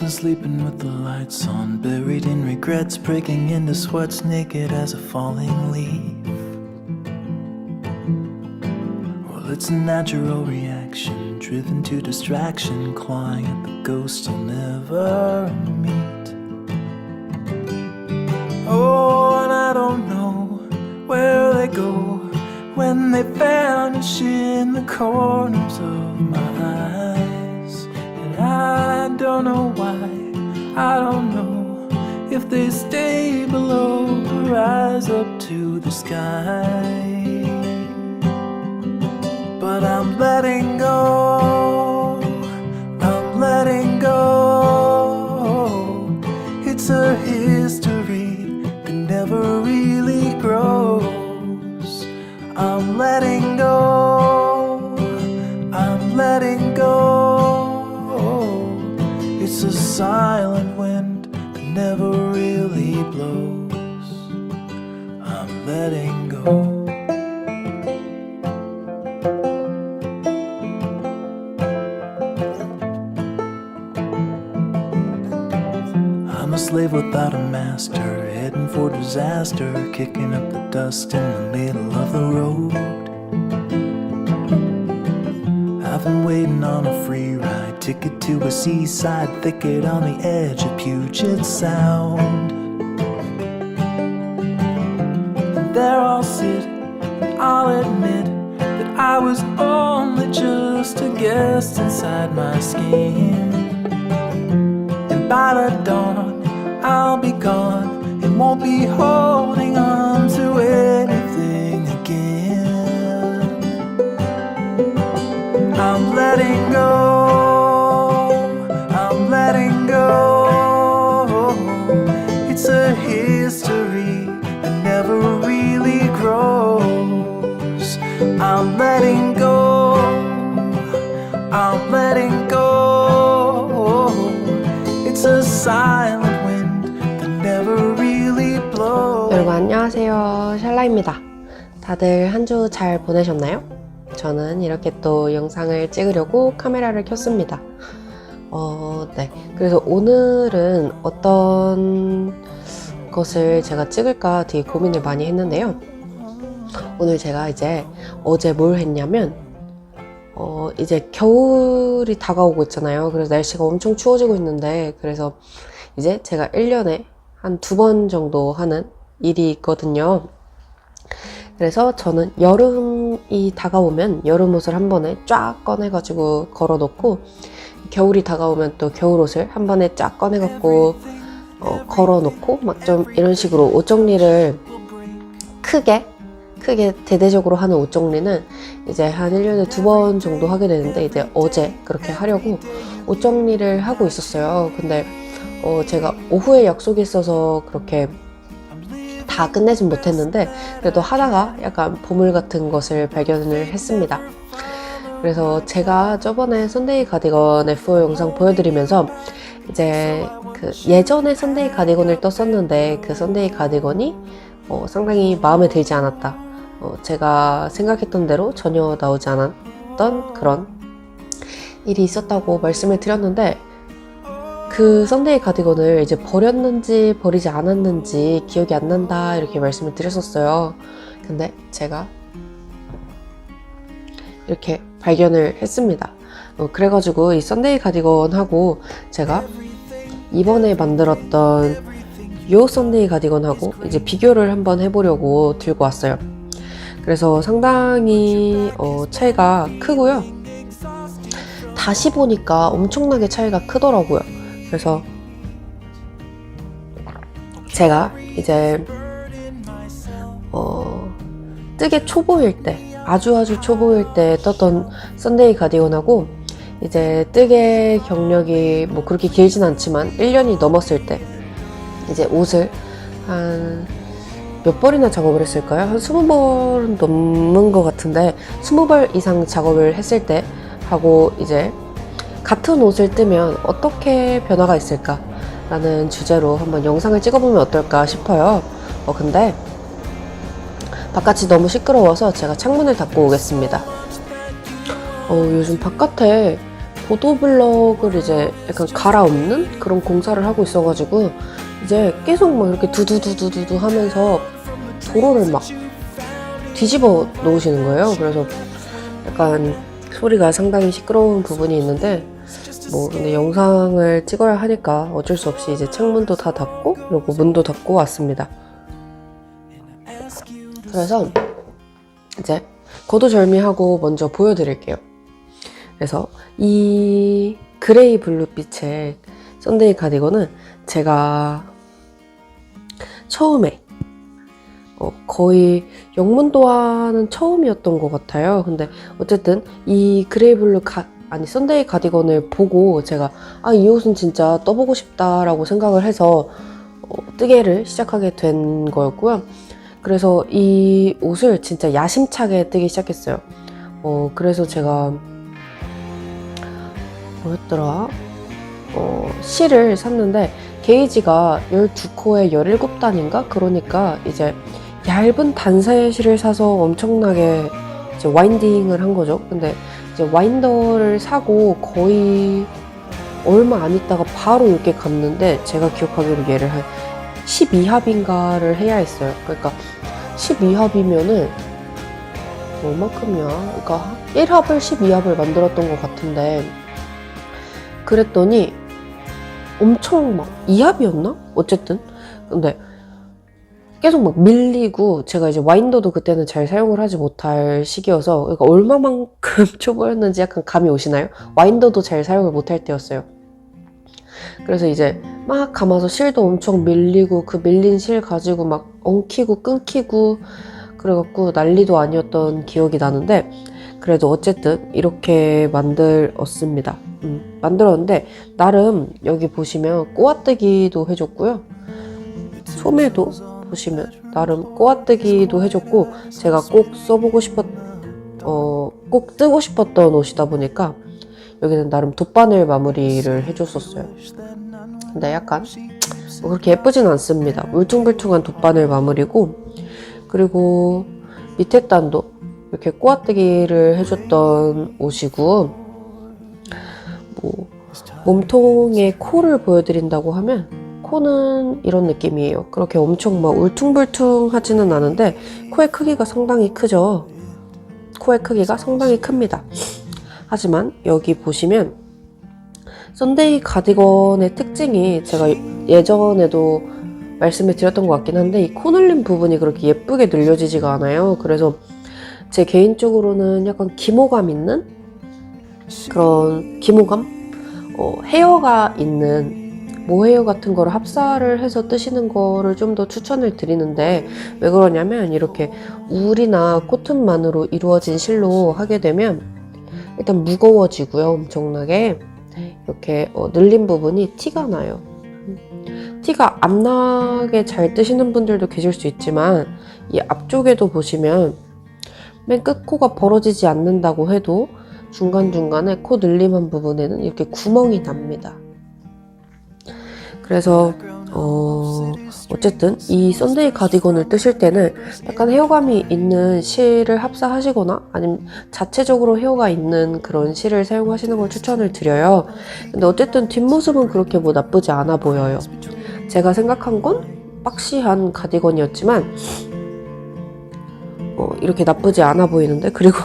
been sleeping with the lights on, buried in regrets, breaking into sweats, naked as a falling leaf. Well, it's a natural reaction, driven to distraction, clawing at the ghosts you'll never meet. Oh, and I don't know where they go when they vanish in the corners of my eyes. And I don't know why, I don't know if they stay below or rise up to the sky. But I'm letting go, I'm letting go. It's a history that never really grows. I'm letting go, I'm letting go. It's a silent wind that never really blows. I'm letting go. I'm a slave without a master, heading for disaster, kicking up the dust in the middle of the road. I've been waiting on a free ride, ticket to a seaside thicket on the edge of Puget Sound. And there I'll sit, and I'll admit that I was only just a guest inside my skin. And by the dawn I'll be gone and won't be holding on to anything again. I'm letting go, I'm letting go. It's a history that never really grows. I'm letting go, I'm letting go. It's a silent 여러분 안녕하세요, 샬라입니다. 다들 한 주 잘 보내셨나요? 저는 이렇게 또 영상을 찍으려고 카메라를 켰습니다. 네. 그래서 오늘은 어떤 것을 제가 찍을까 되게 고민을 많이 했는데요. 오늘 제가 이제 어제 뭘 했냐면 이제 겨울이 다가오고 있잖아요. 그래서 날씨가 엄청 추워지고 있는데, 그래서 이제 제가 1년에 한 2번 정도 하는 일이 있거든요. 그래서 저는 여름이 다가오면 여름 옷을 한 번에 쫙 꺼내가지고 걸어놓고, 겨울이 다가오면 또 겨울 옷을 한 번에 쫙 꺼내갖고 걸어놓고, 막 좀 이런 식으로 옷 정리를 크게 대대적으로 하는 옷 정리는 이제 한 1년에 2번 정도 하게 되는데, 이제 어제 그렇게 하려고 옷 정리를 하고 있었어요. 근데 제가 오후에 약속이 있어서 그렇게 다 끝내진 못했는데, 그래도 하다가 약간 보물 같은 것을 발견을 했습니다. 그래서 제가 저번에 선데이 가디건 F5 영상 보여드리면서 이제 그 예전에 선데이 가디건을 떴었는데, 그 선데이 가디건이 상당히 마음에 들지 않았다. 제가 생각했던 대로 전혀 나오지 않았던 그런 일이 있었다고 말씀을 드렸는데, 그 선데이 가디건을 이제 버렸는지 버리지 않았는지 기억이 안 난다, 이렇게 말씀을 드렸었어요. 근데 제가 이렇게 발견을 했습니다. 그래가지고 이 선데이 가디건하고 제가 이번에 만들었던 요 선데이 가디건하고 이제 비교를 한번 해보려고 들고 왔어요. 그래서 상당히 차이가 크고요. 다시 보니까 엄청나게 차이가 크더라고요. 그래서 제가 이제 뜨개 초보일 때, 아주 초보일 때 떴던 선데이 가디건하고 이제 뜨개 경력이 뭐 그렇게 길진 않지만 1년이 넘었을 때 이제 옷을 한 몇 벌이나 작업을 했을까요? 한 20벌은 넘는 것 같은데, 20벌 이상 작업을 했을 때 하고 이제 같은 옷을 뜨면 어떻게 변화가 있을까 라는 주제로 한번 영상을 찍어보면 어떨까 싶어요. 근데 바깥이 너무 시끄러워서 제가 창문을 닫고 오겠습니다. 요즘 바깥에 보도블럭을 이제 약간 갈아엎는 그런 공사를 하고 있어가지고 이제 계속 막 이렇게 두두두두두 하면서 도로를 막 뒤집어 놓으시는 거예요. 그래서 약간 소리가 상당히 시끄러운 부분이 있는데 근데 영상을 찍어야 하니까 어쩔 수 없이 이제 창문도 다 닫고 그리고 문도 닫고 왔습니다. 그래서 이제 거두절미하고 먼저 보여드릴게요. 그래서 이 그레이 블루빛의 썬데이 가디건은 제가 처음에 거의 영문도화는 처음이었던 것 같아요. 근데 어쨌든 이 그레이 블루 썬데이 가디건을 보고 제가 이 옷은 진짜 떠보고 싶다라고 생각을 해서 뜨개를 시작하게 된 거였고요. 그래서 이 옷을 진짜 야심차게 뜨기 시작했어요. 그래서 제가 뭐였더라? 실을 샀는데 게이지가 12코에 17단인가? 그러니까 이제 얇은 단사의 실을 사서 엄청나게 이제 와인딩을 한 거죠. 근데 이제 와인더를 사고 거의 얼마 안 있다가 바로 이렇게 감는데 제가 기억하기로 얘를 한 12합인가를 해야 했어요. 그러니까 12합이면은 얼마큼이야? 그러니까 1합을 12합을 만들었던 것 같은데 그랬더니 엄청 막 2합이었나? 어쨌든 근데 계속 막 밀리고 제가 이제 와인더도 그때는 잘 사용을 하지 못할 시기여서 그러니까 얼마만큼 초보였는지 약간 감이 오시나요? 와인더도 잘 사용을 못할 때였어요. 그래서 이제 막 감아서 실도 엄청 밀리고 그 밀린 실 가지고 막 엉키고 끊기고 그래갖고 난리도 아니었던 기억이 나는데 그래도 어쨌든 이렇게 만들었습니다. 만들었는데 나름 여기 보시면 꼬아뜨기도 해줬고요. 소매도 보시면 나름 꼬아뜨기도 해줬고 제가 꼭 써보고 꼭 뜨고 싶었던 옷이다 보니까 여기는 나름 돗바늘 마무리를 해줬었어요. 근데 약간 그렇게 예쁘진 않습니다. 울퉁불퉁한 돗바늘 마무리고 그리고 밑에 단도 이렇게 꼬아뜨기를 해줬던 옷이고 몸통의 코를 보여드린다고 하면 코는 이런 느낌이에요. 그렇게 엄청 막 울퉁불퉁하지는 않은데 코의 크기가 상당히 크죠. 코의 크기가 상당히 큽니다. 하지만 여기 보시면 썬데이 가디건의 특징이 제가 예전에도 말씀을 드렸던 것 같긴 한데 이 코 늘림 부분이 그렇게 예쁘게 늘려지지가 않아요. 그래서 제 개인적으로는 약간 기모감 있는 그런 기모감? 헤어가 있는 모헤어 같은 거를 합사를 해서 뜨시는 거를 좀 더 추천을 드리는데 왜 그러냐면 이렇게 울이나 코튼만으로 이루어진 실로 하게 되면 일단 무거워지고요. 엄청나게 이렇게 늘린 부분이 티가 나요. 티가 안 나게 잘 뜨시는 분들도 계실 수 있지만 이 앞쪽에도 보시면 맨 끝코가 벌어지지 않는다고 해도 중간중간에 코 늘림한 부분에는 이렇게 구멍이 납니다. 그래서 어쨌든 이 썬데이 가디건을 뜨실 때는 약간 헤어감이 있는 실을 합사하시거나 아니면 자체적으로 헤어가 있는 그런 실을 사용하시는 걸 추천을 드려요. 근데 어쨌든 뒷모습은 그렇게 뭐 나쁘지 않아 보여요. 제가 생각한 건 박시한 가디건이었지만 이렇게 나쁘지 않아 보이는데 그리고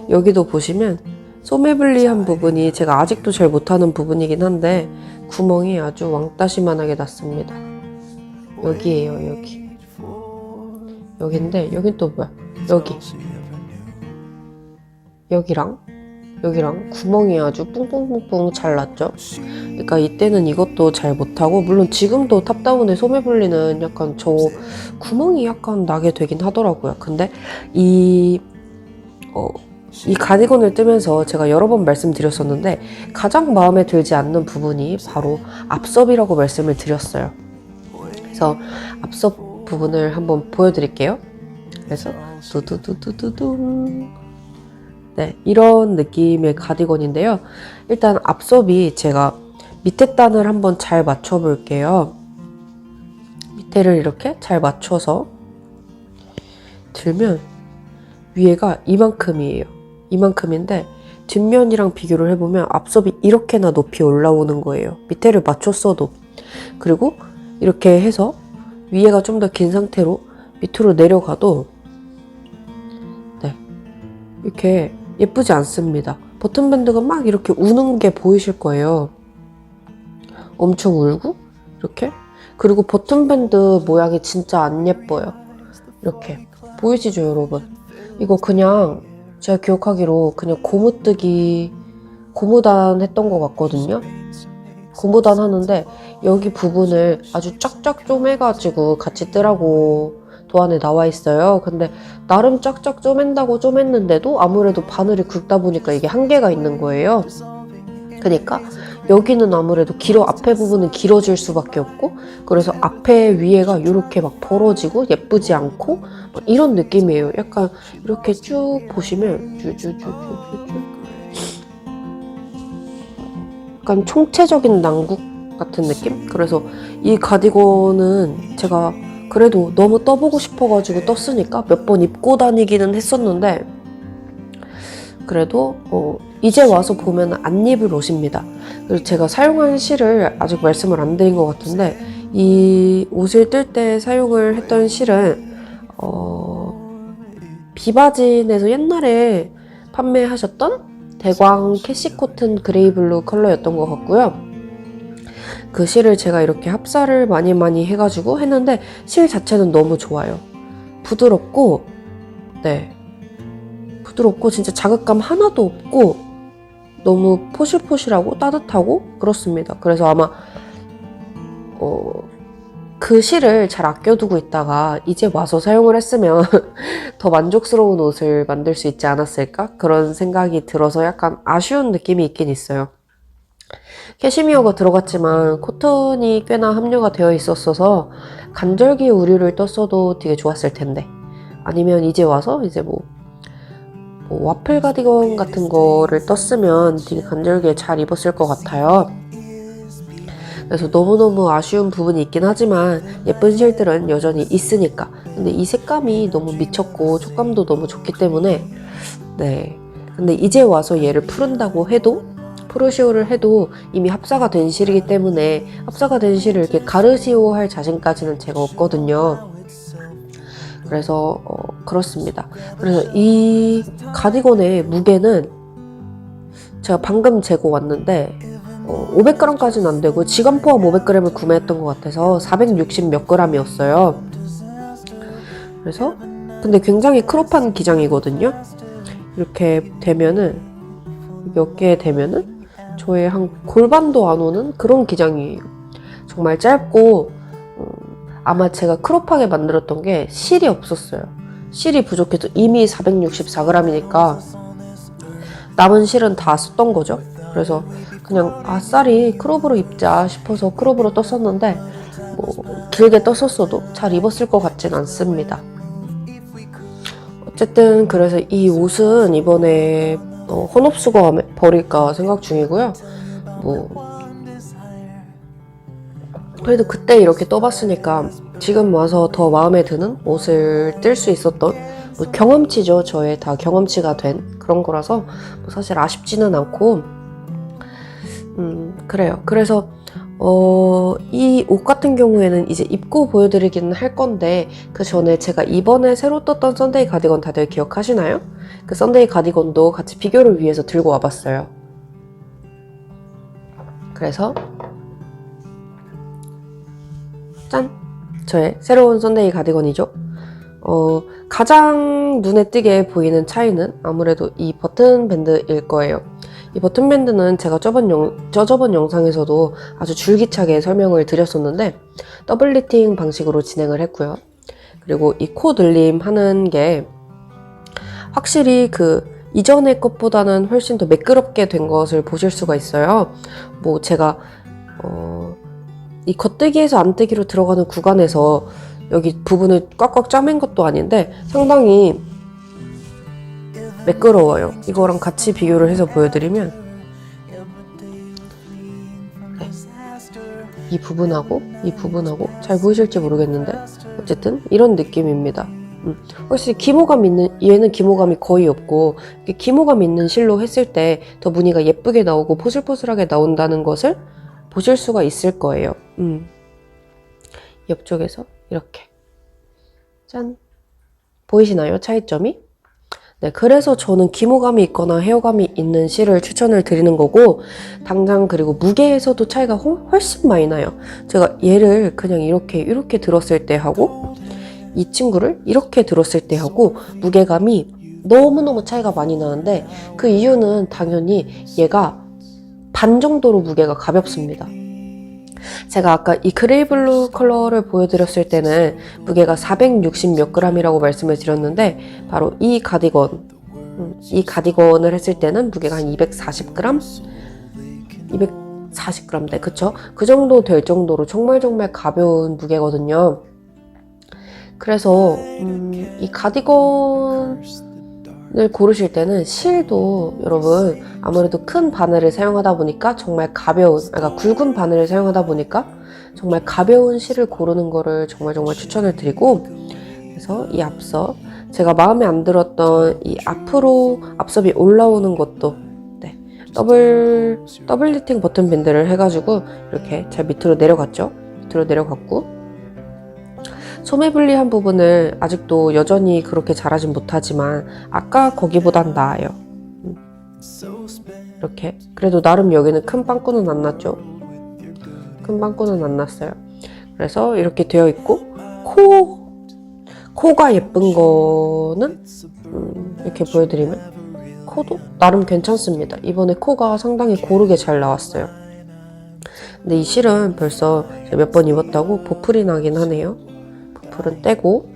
여기도 보시면 소매블리한 부분이 제가 아직도 잘 못하는 부분이긴 한데 구멍이 아주 왕따시만하게 났습니다. 여기에요. 여기 여긴데 여긴 또 뭐야? 여기랑 구멍이 아주 뿡뿡뿡뿡 잘 났죠. 그러니까 이때는 이것도 잘 못하고 물론 지금도 탑다운의 소매블리는 약간 저 구멍이 약간 나게 되긴 하더라고요. 근데 이 가디건을 뜨면서 제가 여러 번 말씀드렸었는데 가장 마음에 들지 않는 부분이 바로 앞섭이라고 말씀을 드렸어요. 그래서 앞섭 부분을 한번 보여드릴게요. 그래서 두두두두두두 네, 이런 느낌의 가디건인데요. 일단 앞섭이 제가 밑에 단을 한번 잘 맞춰 볼게요. 밑에를 이렇게 잘 맞춰서 들면 위에가 이만큼이에요. 이만큼인데 뒷면이랑 비교를 해보면 앞섭이 이렇게나 높이 올라오는 거예요. 밑에를 맞췄어도. 그리고 이렇게 해서 위에가 좀 더 긴 상태로 밑으로 내려가도 네, 이렇게 예쁘지 않습니다. 버튼밴드가 막 이렇게 우는 게 보이실 거예요. 엄청 울고 이렇게. 그리고 버튼밴드 모양이 진짜 안 예뻐요. 이렇게 보이시죠 여러분? 이거 그냥 제가 기억하기로 그냥 고무뜨기 고무단 했던 것 같거든요. 고무단 하는데 여기 부분을 아주 쫙쫙 쪼매가지고 같이 뜨라고 도안에 나와 있어요. 근데 나름 쫙쫙 쪼맨다고 쪼맸는데도 아무래도 바늘이 굵다 보니까 이게 한계가 있는 거예요. 그러니까 여기는 아무래도 앞에 부분은 길어질 수밖에 없고, 그래서 앞에 위에가 이렇게 막 벌어지고 예쁘지 않고 막 이런 느낌이에요. 약간 이렇게 쭉 보시면 쭈쭈쭈쭈쭈 약간 총체적인 난국 같은 느낌? 그래서 이 가디건은 제가 그래도 너무 떠보고 싶어가지고 떴으니까 몇 번 입고 다니기는 했었는데, 그래도 이제 와서 보면 안 입을 옷입니다. 그리고 제가 사용한 실을 아직 말씀을 안 드린 것 같은데, 이 옷을 뜰 때 사용을 했던 실은 비바진에서 옛날에 판매하셨던 대광 캐시코튼 그레이블루 컬러였던 것 같고요. 그 실을 제가 이렇게 합사를 많이 해가지고 했는데 실 자체는 너무 좋아요. 부드럽고, 네, 부드럽고 진짜 자극감 하나도 없고 너무 포실포실하고 따뜻하고 그렇습니다. 그래서 아마 그 실을 잘 아껴두고 있다가 이제 와서 사용을 했으면 더 만족스러운 옷을 만들 수 있지 않았을까? 그런 생각이 들어서 약간 아쉬운 느낌이 있긴 있어요. 캐시미어가 들어갔지만 코튼이 꽤나 함유가 되어 있었어서 간절기 우류를 떴어도 되게 좋았을 텐데, 아니면 이제 와서 이제 뭐 와플 가디건 같은 거를 떴으면 되게 간절기에 잘 입었을 것 같아요. 그래서 너무너무 아쉬운 부분이 있긴 하지만 예쁜 실들은 여전히 있으니까. 근데 이 색감이 너무 미쳤고 촉감도 너무 좋기 때문에, 네. 근데 이제 와서 얘를 푸른다고 해도, 프루시오를 해도 이미 합사가 된 실이기 때문에 합사가 된 실을 이렇게 가르시오 할 자신까지는 제가 없거든요. 그래서 그렇습니다. 그래서 이 가디건의 무게는 제가 방금 재고 왔는데 500g까지는 안 되고 지갑 포함 500g을 구매했던 것 같아서 460 몇 g이었어요. 그래서 근데 굉장히 크롭한 기장이거든요. 이렇게 되면은, 어깨에 되면은 저의 한 골반도 안 오는 그런 기장이에요. 정말 짧고 아마 제가 크롭하게 만들었던 게 실이 없었어요. 실이 부족해서 이미 464g이니까 남은 실은 다 썼던 거죠. 그래서 그냥 아싸리 크롭으로 입자 싶어서 크롭으로 떴었는데 뭐 길게 떴었어도 잘 입었을 것 같진 않습니다. 어쨌든 그래서 이 옷은 이번에 헌옷수거 버릴까 생각 중이고요. 뭐 그래도 그때 이렇게 떠봤으니까 지금 와서 더 마음에 드는 옷을 뜰 수 있었던 뭐 경험치죠. 저의 다 경험치가 된 그런 거라서 뭐 사실 아쉽지는 않고, 그래요. 그래서 이 옷 같은 경우에는 이제 입고 보여드리기는 할 건데, 그 전에 제가 이번에 새로 떴던 썬데이 가디건 다들 기억하시나요? 그 썬데이 가디건도 같이 비교를 위해서 들고 와봤어요. 그래서 짠! 저의 새로운 썬데이 가디건이죠. 가장 눈에 띄게 보이는 차이는 아무래도 이 버튼 밴드일 거예요. 이 버튼 밴드는 제가 저번 영상에서도 아주 줄기차게 설명을 드렸었는데 더블 리팅 방식으로 진행을 했고요. 그리고 이 코 늘림 하는 게 확실히 그 이전의 것보다는 훨씬 더 매끄럽게 된 것을 보실 수가 있어요. 뭐 제가 이 겉뜨기에서 안뜨기로 들어가는 구간에서 여기 부분을 꽉꽉 짜맨 것도 아닌데 상당히 매끄러워요. 이거랑 같이 비교를 해서 보여드리면 네. 이 부분하고 잘 보이실지 모르겠는데 어쨌든 이런 느낌입니다. 확실히 기모감 있는, 얘는 기모감이 거의 없고, 이렇게 기모감 있는 실로 했을 때 더 무늬가 예쁘게 나오고 포슬포슬하게 나온다는 것을 보실 수가 있을 거예요. 옆쪽에서 이렇게. 짠. 보이시나요? 차이점이? 네, 그래서 저는 기모감이 있거나 헤어감이 있는 실을 추천을 드리는 거고, 당장 그리고 무게에서도 차이가 훨씬 많이 나요. 제가 얘를 그냥 이렇게 들었을 때 하고, 이 친구를 이렇게 들었을 때 하고, 무게감이 너무너무 차이가 많이 나는데, 그 이유는 당연히 얘가 반 정도로 무게가 가볍습니다. 제가 아까 이 그레이블루 컬러를 보여드렸을 때는 무게가 460 몇 g이라고 말씀을 드렸는데, 바로 이 가디건을 했을 때는 무게가 한 240g? 240g대, 그쵸? 그 정도 될 정도로 정말 가벼운 무게거든요. 그래서 이 가디건을 고르실 때는 실도 여러분 아무래도 큰 바늘을 사용하다 보니까 정말 그러니까 굵은 바늘을 사용하다 보니까 정말 가벼운 실을 고르는 거를 정말 추천을 드리고, 그래서 이 앞서 제가 마음에 안 들었던 이 앞으로 앞섭이 올라오는 것도 더블 리팅 버튼 밴드를 해가지고 이렇게 잘 밑으로 내려갔죠. 밑으로 내려갔고, 소매 분리한 부분을 아직도 여전히 그렇게 잘하진 못하지만 아까 거기보단 나아요. 이렇게. 그래도 나름 여기는 큰 빵꾸는 안 났죠. 큰 빵꾸는 안 났어요. 그래서 이렇게 되어 있고, 코가 예쁜 거는 이렇게 보여드리면 코도 나름 괜찮습니다. 이번에 코가 상당히 고르게 잘 나왔어요. 근데 이 실은 벌써 몇 번 입었다고 보풀이 나긴 하네요. 보풀은 떼고.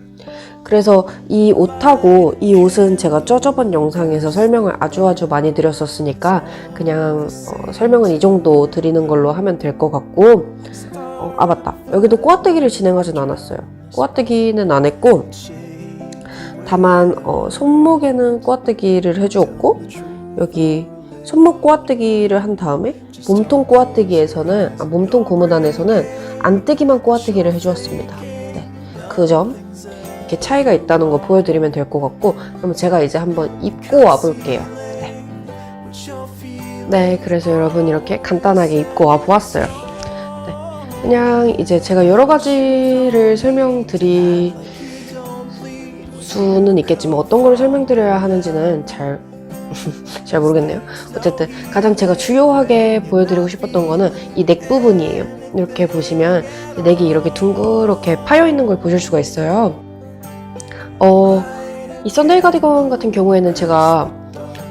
그래서 이 옷하고, 이 옷은 제가 저번 영상에서 설명을 아주 많이 드렸었으니까 그냥 설명은 이 정도 드리는 걸로 하면 될 것 같고, 아 맞다, 여기도 꼬아뜨기를 진행하진 않았어요. 꼬아뜨기는 안 했고, 다만 손목에는 꼬아뜨기를 해주었고, 여기 손목 꼬아뜨기를 한 다음에 몸통 몸통 고무단에서는 안뜨기만 꼬아뜨기를 해주었습니다. 네, 그 점 이렇게 차이가 있다는 거 보여드리면 될 것 같고, 그럼 제가 이제 한번 입고 와볼게요. 네, 그래서 여러분 이렇게 간단하게 입고 와보았어요. 네, 그냥 이제 제가 여러 가지를 설명드릴 수는 있겠지만 어떤 걸 설명드려야 하는지는 잘 모르겠네요. 어쨌든 가장 제가 주요하게 보여드리고 싶었던 거는 이 넥 부분이에요. 이렇게 보시면 넥이 이렇게 둥그렇게 파여있는 걸 보실 수가 있어요. 이 썬데이 가디건 같은 경우에는 제가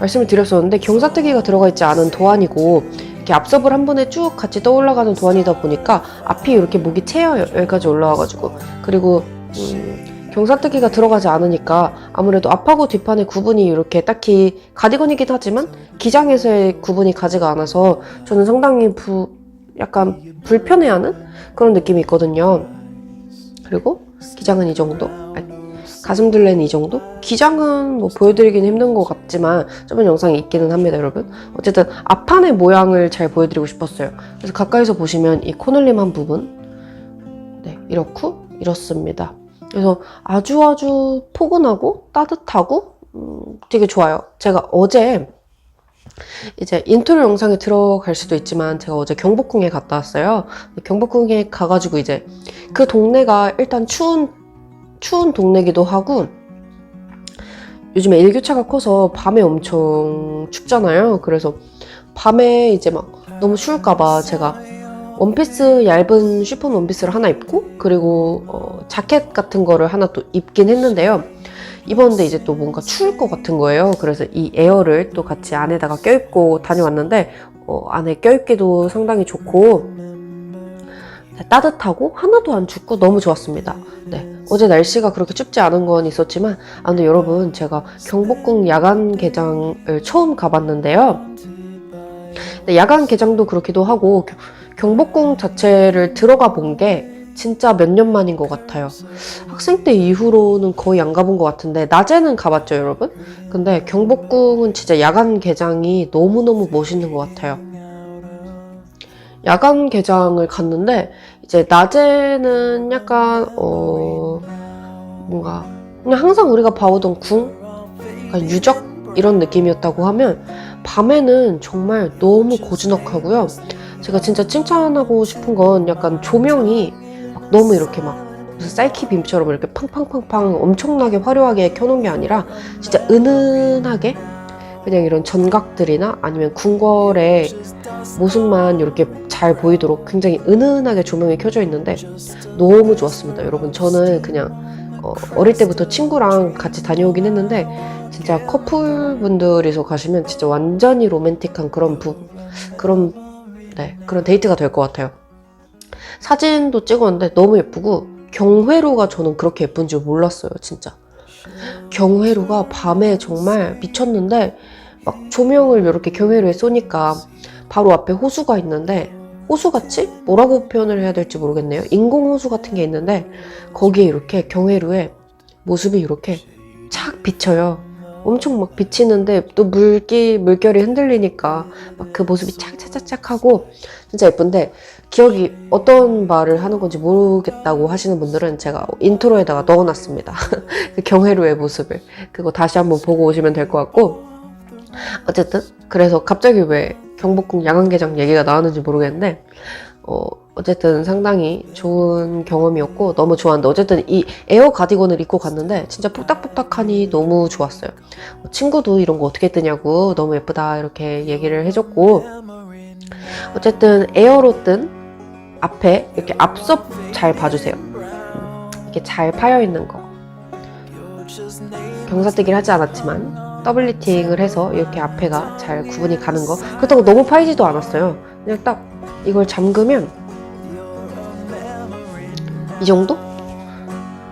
말씀을 드렸었는데 경사뜨기가 들어가 있지 않은 도안이고, 이렇게 앞섭을 한 번에 쭉 같이 떠올라가는 도안이다 보니까 앞이 이렇게 목이 채여요. 여기까지 올라와가지고. 그리고 경사뜨기가 들어가지 않으니까 아무래도 앞하고 뒷판의 구분이 이렇게 딱히 가디건이긴 하지만 기장에서의 구분이 가지가 않아서 저는 상당히 약간 불편해하는 그런 느낌이 있거든요. 그리고 기장은 이 정도, 가슴둘레는 이 정도? 기장은 뭐 보여드리기는 힘든 것 같지만 저번 영상에 있기는 합니다, 여러분. 어쨌든 앞판의 모양을 잘 보여드리고 싶었어요. 그래서 가까이서 보시면 이 코늘림한 부분, 네, 이렇습니다. 그래서 아주 포근하고 따뜻하고 되게 좋아요. 제가 어제 이제 인트로 영상에 들어갈 수도 있지만 제가 어제 경복궁에 갔다 왔어요. 경복궁에 가가지고 이제 그 동네가 일단 추운 동네기도 하고, 요즘에 일교차가 커서 밤에 엄청 춥잖아요. 그래서 밤에 이제 막 너무 추울까봐 제가 원피스, 얇은 쉬폰 원피스를 하나 입고, 그리고 자켓 같은 거를 하나 또 입긴 했는데요. 입었는데 이제 또 뭔가 추울 것 같은 거예요. 그래서 이 에어를 또 같이 안에다가 껴입고 다녀왔는데 안에 껴입기도 상당히 좋고 따뜻하고 하나도 안 춥고 너무 좋았습니다. 네, 어제 날씨가 그렇게 춥지 않은 건 있었지만, 근데 여러분 제가 경복궁 야간 개장을 처음 가봤는데요. 네, 야간 개장도 그렇기도 하고 경복궁 자체를 들어가 본 게 진짜 몇 년 만인 것 같아요. 학생 때 이후로는 거의 안 가본 것 같은데, 낮에는 가봤죠, 여러분? 근데 경복궁은 진짜 야간 개장이 너무너무 멋있는 것 같아요. 야간 개장을 갔는데 이제 낮에는 약간 뭔가 그냥 항상 우리가 봐오던 궁, 약간 유적 이런 느낌이었다고 하면 밤에는 정말 너무 고즈넉하고요. 제가 진짜 칭찬하고 싶은 건 약간 조명이 막 너무 이렇게 막 무슨 사이키빔처럼 이렇게 팡팡팡팡 엄청나게 화려하게 켜놓은 게 아니라 진짜 은은하게 그냥 이런 전각들이나 아니면 궁궐의 모습만 이렇게 잘 보이도록 굉장히 은은하게 조명이 켜져 있는데 너무 좋았습니다. 여러분, 저는 그냥 어릴 때부터 친구랑 같이 다녀오긴 했는데 진짜 커플분들이서 가시면 진짜 완전히 로맨틱한 그런 데이트가 될 것 같아요. 사진도 찍었는데 너무 예쁘고 경회로가 저는 그렇게 예쁜 줄 몰랐어요. 진짜 경회로가 밤에 정말 미쳤는데 막 조명을 이렇게 경회로에 쏘니까 바로 앞에 호수가 있는데 호수같이? 뭐라고 표현을 해야 될지 모르겠네요. 인공호수 같은 게 있는데 거기에 이렇게 경회로에 모습이 이렇게 착 비쳐요. 엄청 막 비치는데 또 물결이 흔들리니까 막 그 모습이 착착착착 하고 진짜 예쁜데 기억이 어떤 말을 하는 건지 모르겠다고 하시는 분들은 제가 인트로에다가 넣어놨습니다. 그 경회로의 모습을. 그거 다시 한번 보고 오시면 될 것 같고 어쨌든 그래서 갑자기 왜 경복궁 야간개장 얘기가 나왔는지 모르겠는데 어쨌든 상당히 좋은 경험이었고 너무 좋았는데 어쨌든 이 에어 가디건을 입고 갔는데 진짜 뽁닥뽁닥하니 너무 좋았어요. 친구도 이런 거 어떻게 뜨냐고 너무 예쁘다 이렇게 얘기를 해줬고 어쨌든 에어로 뜬 앞에 이렇게 앞섭 잘 봐주세요. 이렇게 잘 파여있는 거 경사뜨기를 하지 않았지만 더블리팅을 해서 이렇게 앞에가 잘 구분이 가는 거 그렇다고 너무 파이지도 않았어요. 그냥 딱 이걸 잠그면 이 정도?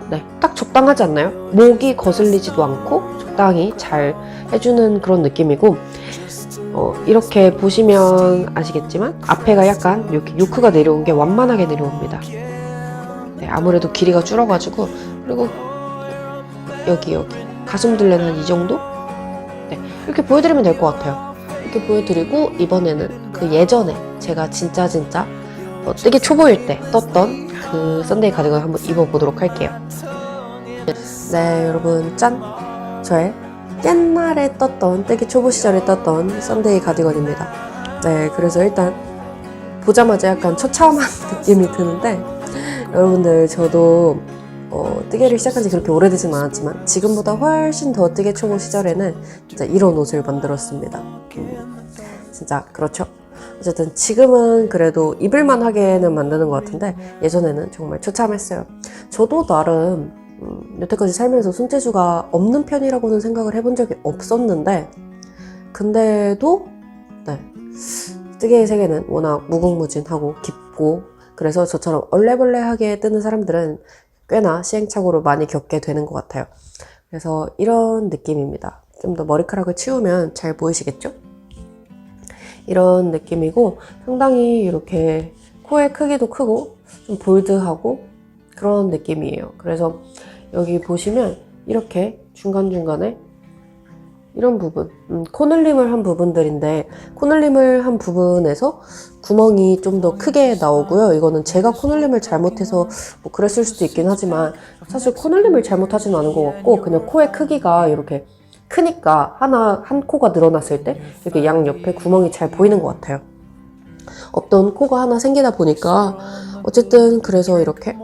네, 딱 적당하지 않나요? 목이 거슬리지도 않고 적당히 잘 해주는 그런 느낌이고 이렇게 보시면 아시겠지만 앞에가 약간 이렇게 요크가 내려온 게 완만하게 내려옵니다. 네, 아무래도 길이가 줄어가지고 그리고 여기 가슴둘레는 한 이 정도? 네, 이렇게 보여드리면 될 것 같아요. 이렇게 보여드리고 이번에는 그 예전에 제가 진짜 되게 초보일 때 떴던 그 썬데이 가디건 한번 입어보도록 할게요. 네, 여러분 짠! 저의 옛날에 되게 초보 시절에 떴던 썬데이 가디건입니다. 네, 그래서 일단 보자마자 약간 처참한 느낌이 드는데 여러분들 저도 뜨개를 시작한 지 그렇게 오래되진 않았지만 지금보다 훨씬 더 뜨개 초보 시절에는 진짜 이런 옷을 만들었습니다. 진짜 그렇죠? 어쨌든 지금은 그래도 입을만 하게는 만드는 것 같은데 예전에는 정말 처참했어요. 저도 나름 여태까지 살면서 손재주가 없는 편이라고는 생각을 해본 적이 없었는데 근데도 네, 뜨개의 세계는 워낙 무궁무진하고 깊고 그래서 저처럼 얼레벌레하게 뜨는 사람들은 꽤나 시행착오를 많이 겪게 되는 것 같아요. 그래서 이런 느낌입니다. 좀 더 머리카락을 치우면 잘 보이시겠죠? 이런 느낌이고 상당히 이렇게 코의 크기도 크고 좀 볼드하고 그런 느낌이에요. 그래서 여기 보시면 이렇게 중간중간에 이런 부분 코늘림을 한 부분들인데 코늘림을 한 부분에서 구멍이 좀 더 크게 나오고요. 이거는 제가 코늘림을 잘못해서 뭐 그랬을 수도 있긴 하지만 사실 코늘림을 잘못하지는 않은 것 같고 그냥 코의 크기가 이렇게 크니까 한 코가 늘어났을 때 이렇게 양 옆에 구멍이 잘 보이는 것 같아요. 없던 코가 하나 생기다 보니까 어쨌든 그래서 이렇게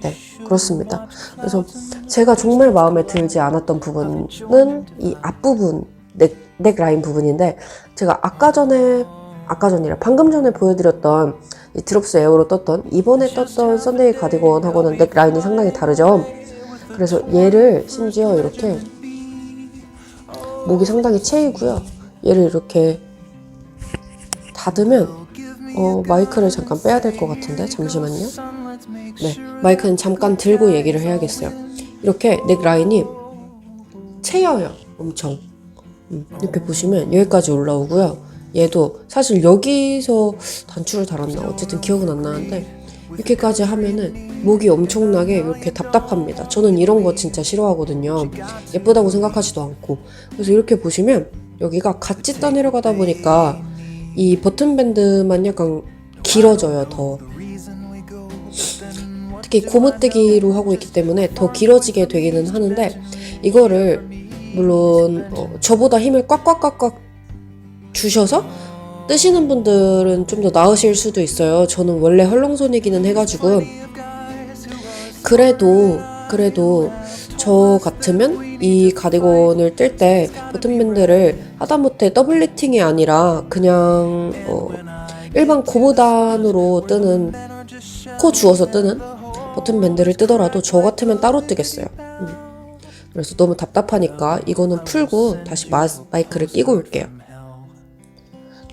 네, 그렇습니다. 그래서 제가 정말 마음에 들지 않았던 부분은 이 앞부분 넥 라인 부분인데 제가 방금 전에 보여드렸던 이 드롭스 에어로 떴던 이번에 떴던 썬데이 가디건하고는 넥 라인이 상당히 다르죠. 그래서 얘를 심지어 이렇게 목이 상당히 채이고요. 얘를 이렇게 닫으면 마이크를 잠깐 빼야 될 것 같은데 잠시만요. 네, 마이크는 잠깐 들고 얘기를 해야겠어요. 이렇게 넥 라인이 채여요. 엄청 이렇게 보시면 여기까지 올라오고요. 얘도 사실 여기서 단추를 달았나 어쨌든 기억은 안 나는데 이렇게까지 하면은 목이 엄청나게 이렇게 답답합니다. 저는 이런 거 진짜 싫어하거든요. 예쁘다고 생각하지도 않고. 그래서 이렇게 보시면 여기가 같이 떠내려가다 보니까 이 버튼밴드만 약간 길어져요. 더 특히 고무뜨기로 하고 있기 때문에 더 길어지게 되기는 하는데 이거를 물론 저보다 힘을 꽉꽉꽉꽉 주셔서 뜨시는 분들은 좀 더 나으실 수도 있어요. 저는 원래 헐렁손이기는 해가지고 그래도 저 같으면 이 가디건을 뜰 때 버튼밴드를 하다못해 더블 리팅이 아니라 그냥 일반 고무단으로 뜨는 코 주워서 뜨는 버튼밴드를 뜨더라도 저 같으면 따로 뜨겠어요. 그래서 너무 답답하니까 이거는 풀고 다시 마이크를 끼고 올게요.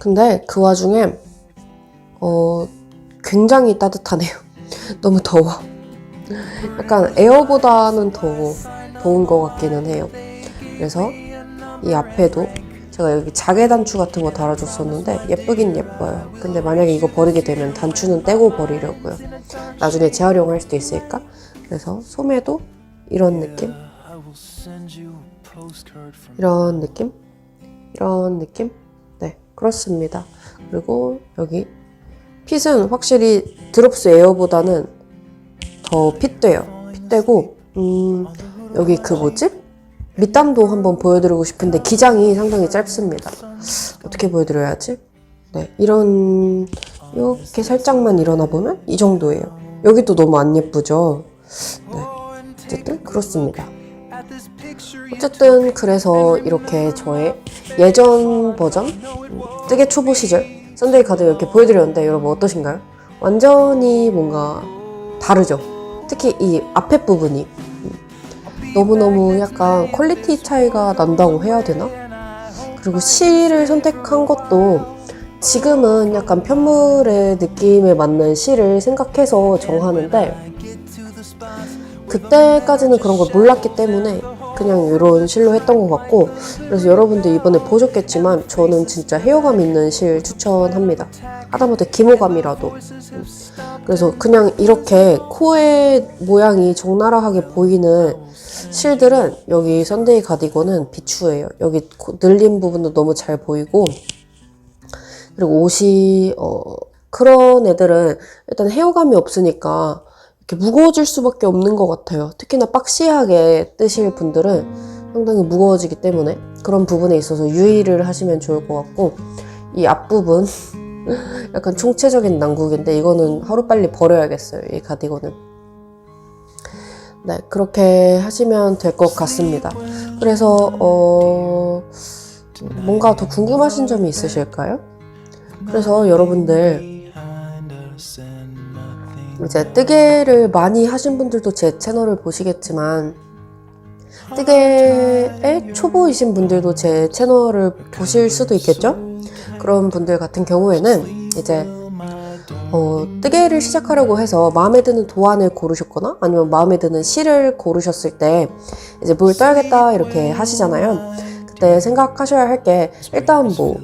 근데 그 와중에 굉장히 따뜻하네요. 너무 더워. 약간 에어보다는 더운 것 같기는 해요. 그래서 이 앞에도 제가 여기 자개 단추 같은 거 달아줬었는데 예쁘긴 예뻐요. 근데 만약에 이거 버리게 되면 단추는 떼고 버리려고요. 나중에 재활용할 수도 있으니까. 그래서 소매도 이런 느낌? 이런 느낌? 네, 그렇습니다. 그리고 여기 핏은 확실히 드롭스 에어보다는 더 핏되고 여기 그 뭐지? 밑단도 한번 보여드리고 싶은데 기장이 상당히 짧습니다. 어떻게 보여드려야지? 네, 이렇게 살짝만 일어나 보면 이 정도예요. 여기도 너무 안 예쁘죠? 네, 어쨌든 그렇습니다. 어쨌든 그래서 이렇게 저의 예전 버전 뜨개 초보 시절 썬데이 가드 이렇게 보여드렸는데 여러분 어떠신가요? 완전히 뭔가 다르죠? 특히 이 앞에 부분이 너무너무 약간 퀄리티 차이가 난다고 해야 되나? 그리고 실을 선택한 것도 지금은 약간 편물의 느낌에 맞는 실을 생각해서 정하는데 그때까지는 그런 걸 몰랐기 때문에 그냥 이런 실로 했던 것 같고 그래서 여러분들 이번에 보셨겠지만 저는 진짜 헤어감 있는 실 추천합니다. 하다못해 기모감이라도. 그래서 그냥 이렇게 코의 모양이 적나라하게 보이는 실들은 여기 썬데이 가디건은 비추예요. 여기 늘린 부분도 너무 잘 보이고 그리고 옷이 그런 애들은 일단 헤어감이 없으니까 이렇게 무거워질 수밖에 없는 것 같아요. 특히나 박시하게 뜨실 분들은 상당히 무거워지기 때문에 그런 부분에 있어서 유의를 하시면 좋을 것 같고 이 앞부분 약간 총체적인 난국인데 이거는 하루빨리 버려야겠어요. 이 가디건은. 네, 그렇게 하시면 될 것 같습니다. 그래서 뭔가 더 궁금하신 점이 있으실까요? 그래서 여러분들 이제 뜨개를 많이 하신 분들도 제 채널을 보시겠지만 뜨개의 초보이신 분들도 제 채널을 보실 수도 있겠죠? 그런 분들 같은 경우에는 이제 뜨개를 시작하려고 해서 마음에 드는 도안을 고르셨거나 아니면 마음에 드는 실을 고르셨을 때 이제 뭘 떠야겠다 이렇게 하시잖아요. 그때 생각하셔야 할 게 일단 뭐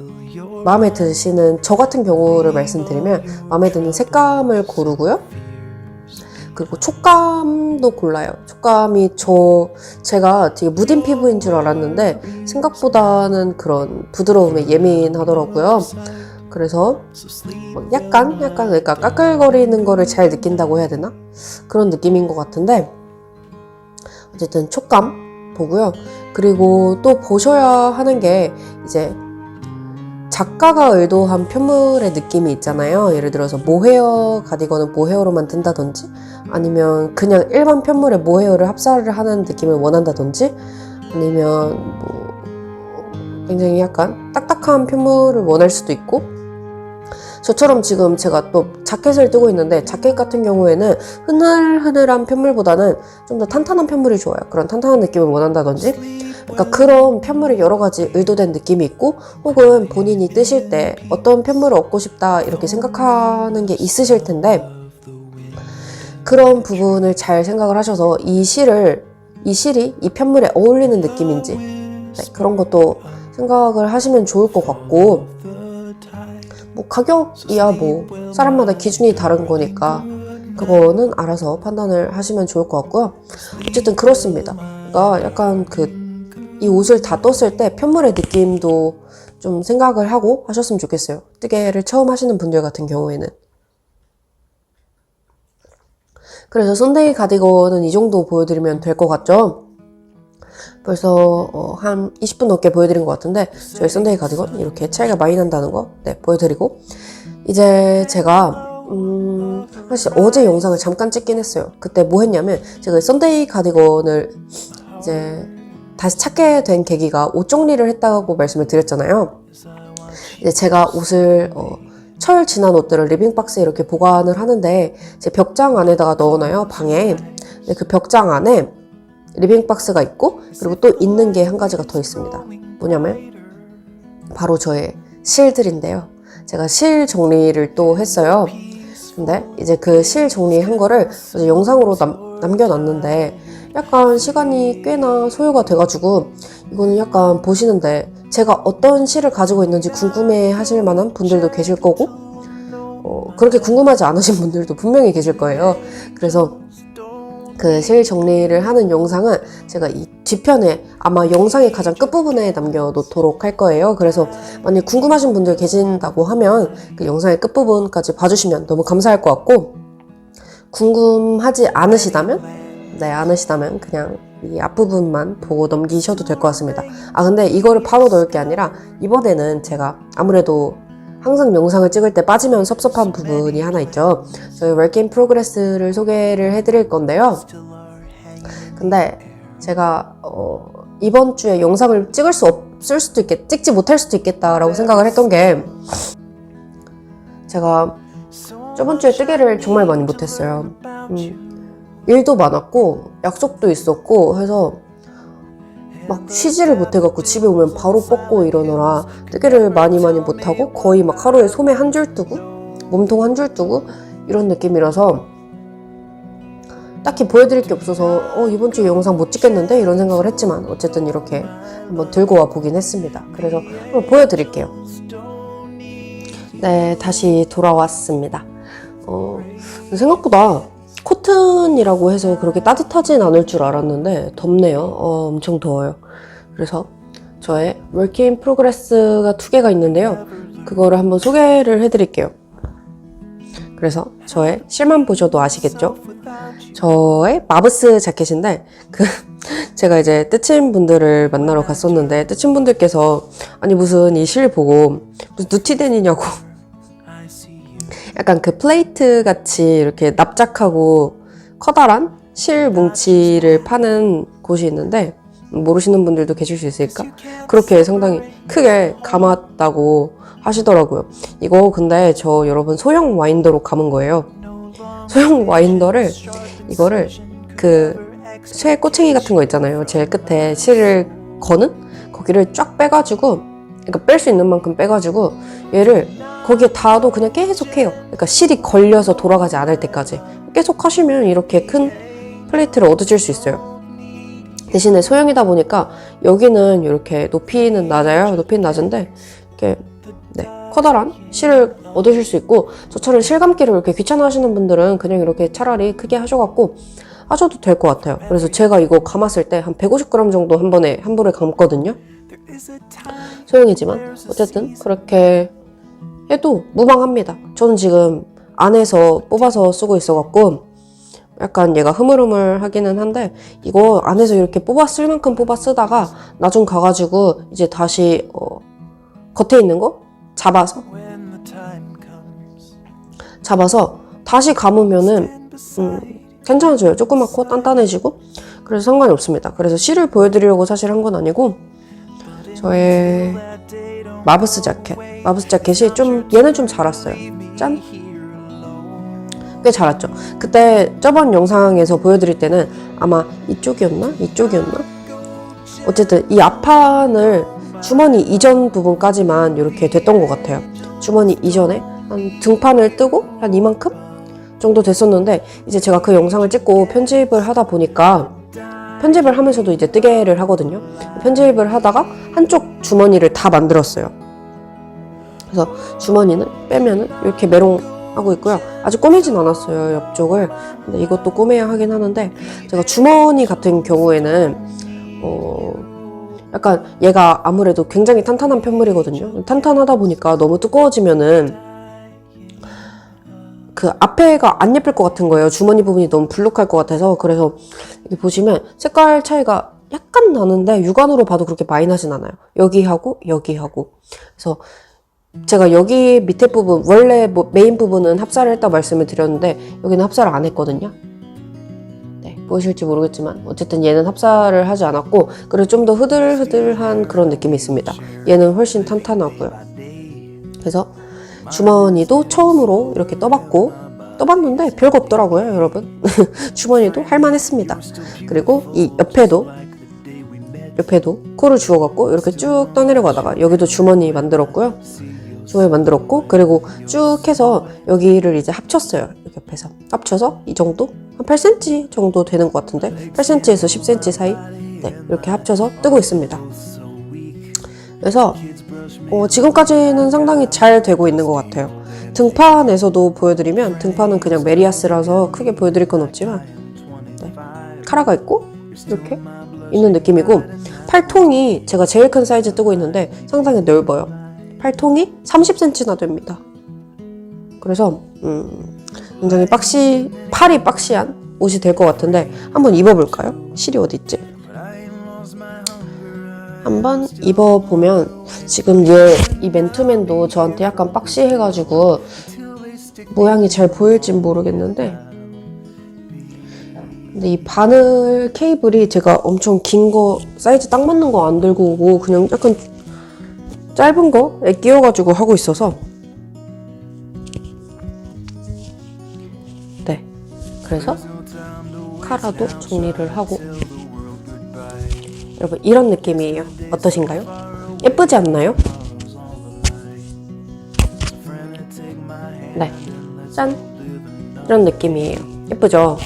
마음에 드시는 저 같은 경우를 말씀드리면 마음에 드는 색감을 고르고요. 그리고 촉감도 골라요. 촉감이 제가 되게 무딘 피부인 줄 알았는데 생각보다는 그런 부드러움에 예민하더라고요. 그래서 약간 그러니까 까끌거리는 거를 잘 느낀다고 해야 되나? 그런 느낌인 것 같은데 어쨌든 촉감 보고요. 그리고 또 보셔야 하는 게 이제 작가가 의도한 편물의 느낌이 있잖아요. 예를 들어서 모헤어 가디건은 모헤어로만 든다든지 아니면 그냥 일반 편물에 모헤어를 합사를 하는 느낌을 원한다든지 아니면 뭐 굉장히 약간 딱딱한 편물을 원할 수도 있고 저처럼 지금 제가 또 자켓을 뜨고 있는데 자켓 같은 경우에는 흐늘흐늘한 편물보다는 좀 더 탄탄한 편물이 좋아요. 그런 탄탄한 느낌을 원한다든지 그러니까 그런 편물이 여러 가지 의도된 느낌이 있고 혹은 본인이 뜨실 때 어떤 편물을 얻고 싶다 이렇게 생각하는 게 있으실 텐데 그런 부분을 잘 생각을 하셔서 이 실이 이 편물에 어울리는 느낌인지 네, 그런 것도 생각을 하시면 좋을 것 같고 뭐 가격이야 뭐 사람마다 기준이 다른 거니까 그거는 알아서 판단을 하시면 좋을 것 같고요. 어쨌든 그렇습니다. 그러니까 약간 이 옷을 다 떴을 때 편물의 느낌도 좀 생각을 하고 하셨으면 좋겠어요. 뜨개를 처음 하시는 분들 같은 경우에는. 그래서 썬데이 가디건은 이 정도 보여드리면 될 것 같죠? 벌써 한 20분 넘게 보여드린 것 같은데 저희 썬데이 가디건 이렇게 차이가 많이 난다는 거 보여드리고 이제 제가 사실 어제 영상을 잠깐 찍긴 했어요. 그때 뭐 했냐면 제가 썬데이 가디건을 이제 다시 찾게 된 계기가 옷 정리를 했다고 말씀을 드렸잖아요. 이제 제가 옷을 철 지난 옷들을 리빙박스에 이렇게 보관을 하는데 제 벽장 안에다가 넣어놔요, 방에. 근데 그 벽장 안에 리빙박스가 있고 그리고 또 있는 게 한 가지가 더 있습니다. 뭐냐면 바로 저의 실들인데요. 제가 실 정리를 또 했어요. 근데 이제 그 실 정리한 거를 영상으로 남겨놨는데 약간 시간이 꽤나 소요가 돼가지고 이거는 약간 보시는데 제가 어떤 실을 가지고 있는지 궁금해 하실 만한 분들도 계실 거고 그렇게 궁금하지 않으신 분들도 분명히 계실 거예요. 그래서 그 실 정리를 하는 영상은 제가 이 뒤편에 아마 영상의 가장 끝부분에 남겨놓도록 할 거예요. 그래서 만약 궁금하신 분들 계신다고 하면 그 영상의 끝부분까지 봐주시면 너무 감사할 것 같고 궁금하지 않으시다면 그냥 이 앞부분만 보고 넘기셔도 될 것 같습니다. 근데 이거를 바로 넣을 게 아니라 이번에는 제가 아무래도 항상 영상을 찍을 때 빠지면 섭섭한 부분이 하나 있죠. 저희 Work in Progress를 소개를 해드릴 건데요. 근데 제가 이번 주에 영상을 찍지 못할 수도 있겠다라고 생각을 했던 게 제가 저번 주에 뜨개를 정말 많이 못했어요. 일도 많았고 약속도 있었고 해서 막 쉬지를 못해갖고 집에 오면 바로 뻗고 이러느라 뜨개를 많이 못하고 거의 막 하루에 소매 한 줄 뜨고 몸통 한 줄 뜨고 이런 느낌이라서 딱히 보여드릴 게 없어서 이번 주에 영상 못 찍겠는데 이런 생각을 했지만 어쨌든 이렇게 한번 들고 와 보긴 했습니다. 그래서 한번 보여드릴게요. 네, 다시 돌아왔습니다. 생각보다 코튼이라고 해서 그렇게 따뜻하진 않을 줄 알았는데 덥네요. 엄청 더워요. 그래서 저의 Work in Progress가 2개가 있는데요. 그거를 한번 소개를 해드릴게요. 그래서 저의 실만 보셔도 아시겠죠? 저의 마브스 자켓인데 제가 이제 떼친 분들을 만나러 갔었는데 떼친 분들께서 아니 무슨 이 실 보고 무슨 누티덴이냐고 약간 그 플레이트 같이 이렇게 납작하고 커다란 실 뭉치를 파는 곳이 있는데 모르시는 분들도 계실 수 있으니까 그렇게 상당히 크게 감았다고 하시더라고요. 이거 근데 저 여러분 소형 와인더로 감은 거예요. 소형 와인더를 이거를 그 쇠 꼬챙이 같은 거 있잖아요. 제일 끝에 실을 거는 거기를 쫙 빼가지고 그러니까 뺄 수 있는 만큼 빼가지고 얘를 거기에 닿아도 그냥 계속 해요. 그러니까 실이 걸려서 돌아가지 않을 때까지 계속 하시면 이렇게 큰 플레이트를 얻으실 수 있어요. 대신에 소형이다 보니까 여기는 이렇게 높이는 낮아요. 높이는 낮은데 이렇게 커다란 실을 얻으실 수 있고 저처럼 실감기를 이렇게 귀찮아 하시는 분들은 그냥 이렇게 차라리 크게 하셔갖고 하셔도 될 것 같아요. 그래서 제가 이거 감았을 때 한 150g 정도 한 번에 감거든요. 소형이지만 어쨌든 그렇게 해도 무방합니다. 저는 지금 안에서 뽑아서 쓰고 있어갖고 약간 얘가 흐물흐물하기는 한데 이거 안에서 이렇게 쓸 만큼 뽑아 쓰다가 나중 가가지고 이제 다시 겉에 있는 거 잡아서 다시 감으면은 괜찮아져요. 조그맣고 단단해지고 그래서 상관이 없습니다. 그래서 실을 보여드리려고 사실 한 건 아니고 저의 마브스 자켓이 얘는 좀 자랐어요. 짠! 꽤 자랐죠. 그때 저번 영상에서 보여드릴 때는 아마 이쪽이었나? 어쨌든 이 앞판을 주머니 이전 부분까지만 이렇게 됐던 것 같아요. 주머니 이전에 한 등판을 뜨고 한 이만큼 정도 됐었는데 이제 제가 그 영상을 찍고 편집을 하다 보니까 편집을 하면서도 이제 뜨개를 하거든요. 편집을 하다가 한쪽 주머니를 다 만들었어요. 그래서 주머니는 빼면은 이렇게 메롱하고 있고요. 아직 꾸미진 않았어요, 옆쪽을. 근데 이것도 꾸며야 하긴 하는데 제가 주머니 같은 경우에는 약간 얘가 아무래도 굉장히 탄탄한 편물이거든요. 탄탄하다 보니까 너무 두꺼워지면은 그 앞에가 안 예쁠 것 같은 거예요. 주머니 부분이 너무 불룩할 것 같아서. 그래서 여기 보시면 색깔 차이가 약간 나는데 육안으로 봐도 그렇게 많이 나진 않아요. 여기하고 여기하고. 그래서 제가 여기 밑에 부분, 원래 뭐 메인 부분은 합사를 했다고 말씀을 드렸는데 여기는 합사를 안 했거든요. 네, 보이실지 모르겠지만 어쨌든 얘는 합사를 하지 않았고, 그리고 좀 더 흐들흐들한 그런 느낌이 있습니다. 얘는 훨씬 탄탄하고요. 그래서 주머니도 처음으로 이렇게 떠봤는데 별거 없더라고요, 여러분. 주머니도 할만했습니다. 그리고 이 옆에도 코를 주워갖고 이렇게 쭉 떠내려가다가 여기도 주머니 만들었고요. 그리고 쭉 해서 여기를 이제 합쳤어요. 여기 옆에서 합쳐서 이 정도? 한 8cm 정도 되는 것 같은데 8cm에서 10cm 사이? 네, 이렇게 합쳐서 뜨고 있습니다. 그래서 지금까지는 상당히 잘 되고 있는 것 같아요. 등판에서도 보여드리면, 등판은 그냥 메리아스라서 크게 보여드릴 건 없지만, 네, 카라가 있고 이렇게 있는 느낌이고, 팔통이 제가 제일 큰 사이즈 뜨고 있는데 상당히 넓어요. 팔통이 30cm나 됩니다. 그래서 굉장히 팔이 박시한 옷이 될 것 같은데 한번 입어볼까요? 실이 어디 있지? 한번 입어보면, 지금 이 맨투맨도 저한테 약간 박시해가지고 모양이 잘 보일진 모르겠는데, 근데 이 바늘 케이블이 제가 엄청 긴 거, 사이즈 딱 맞는 거 안 들고 오고 그냥 약간 짧은 거에 끼워가지고 하고 있어서, 네, 그래서 카라도 정리를 하고, 여러분 이런 느낌이에요. 어떠신가요? 예쁘지 않나요? 네, 짠! 이런 느낌이에요. 예쁘죠?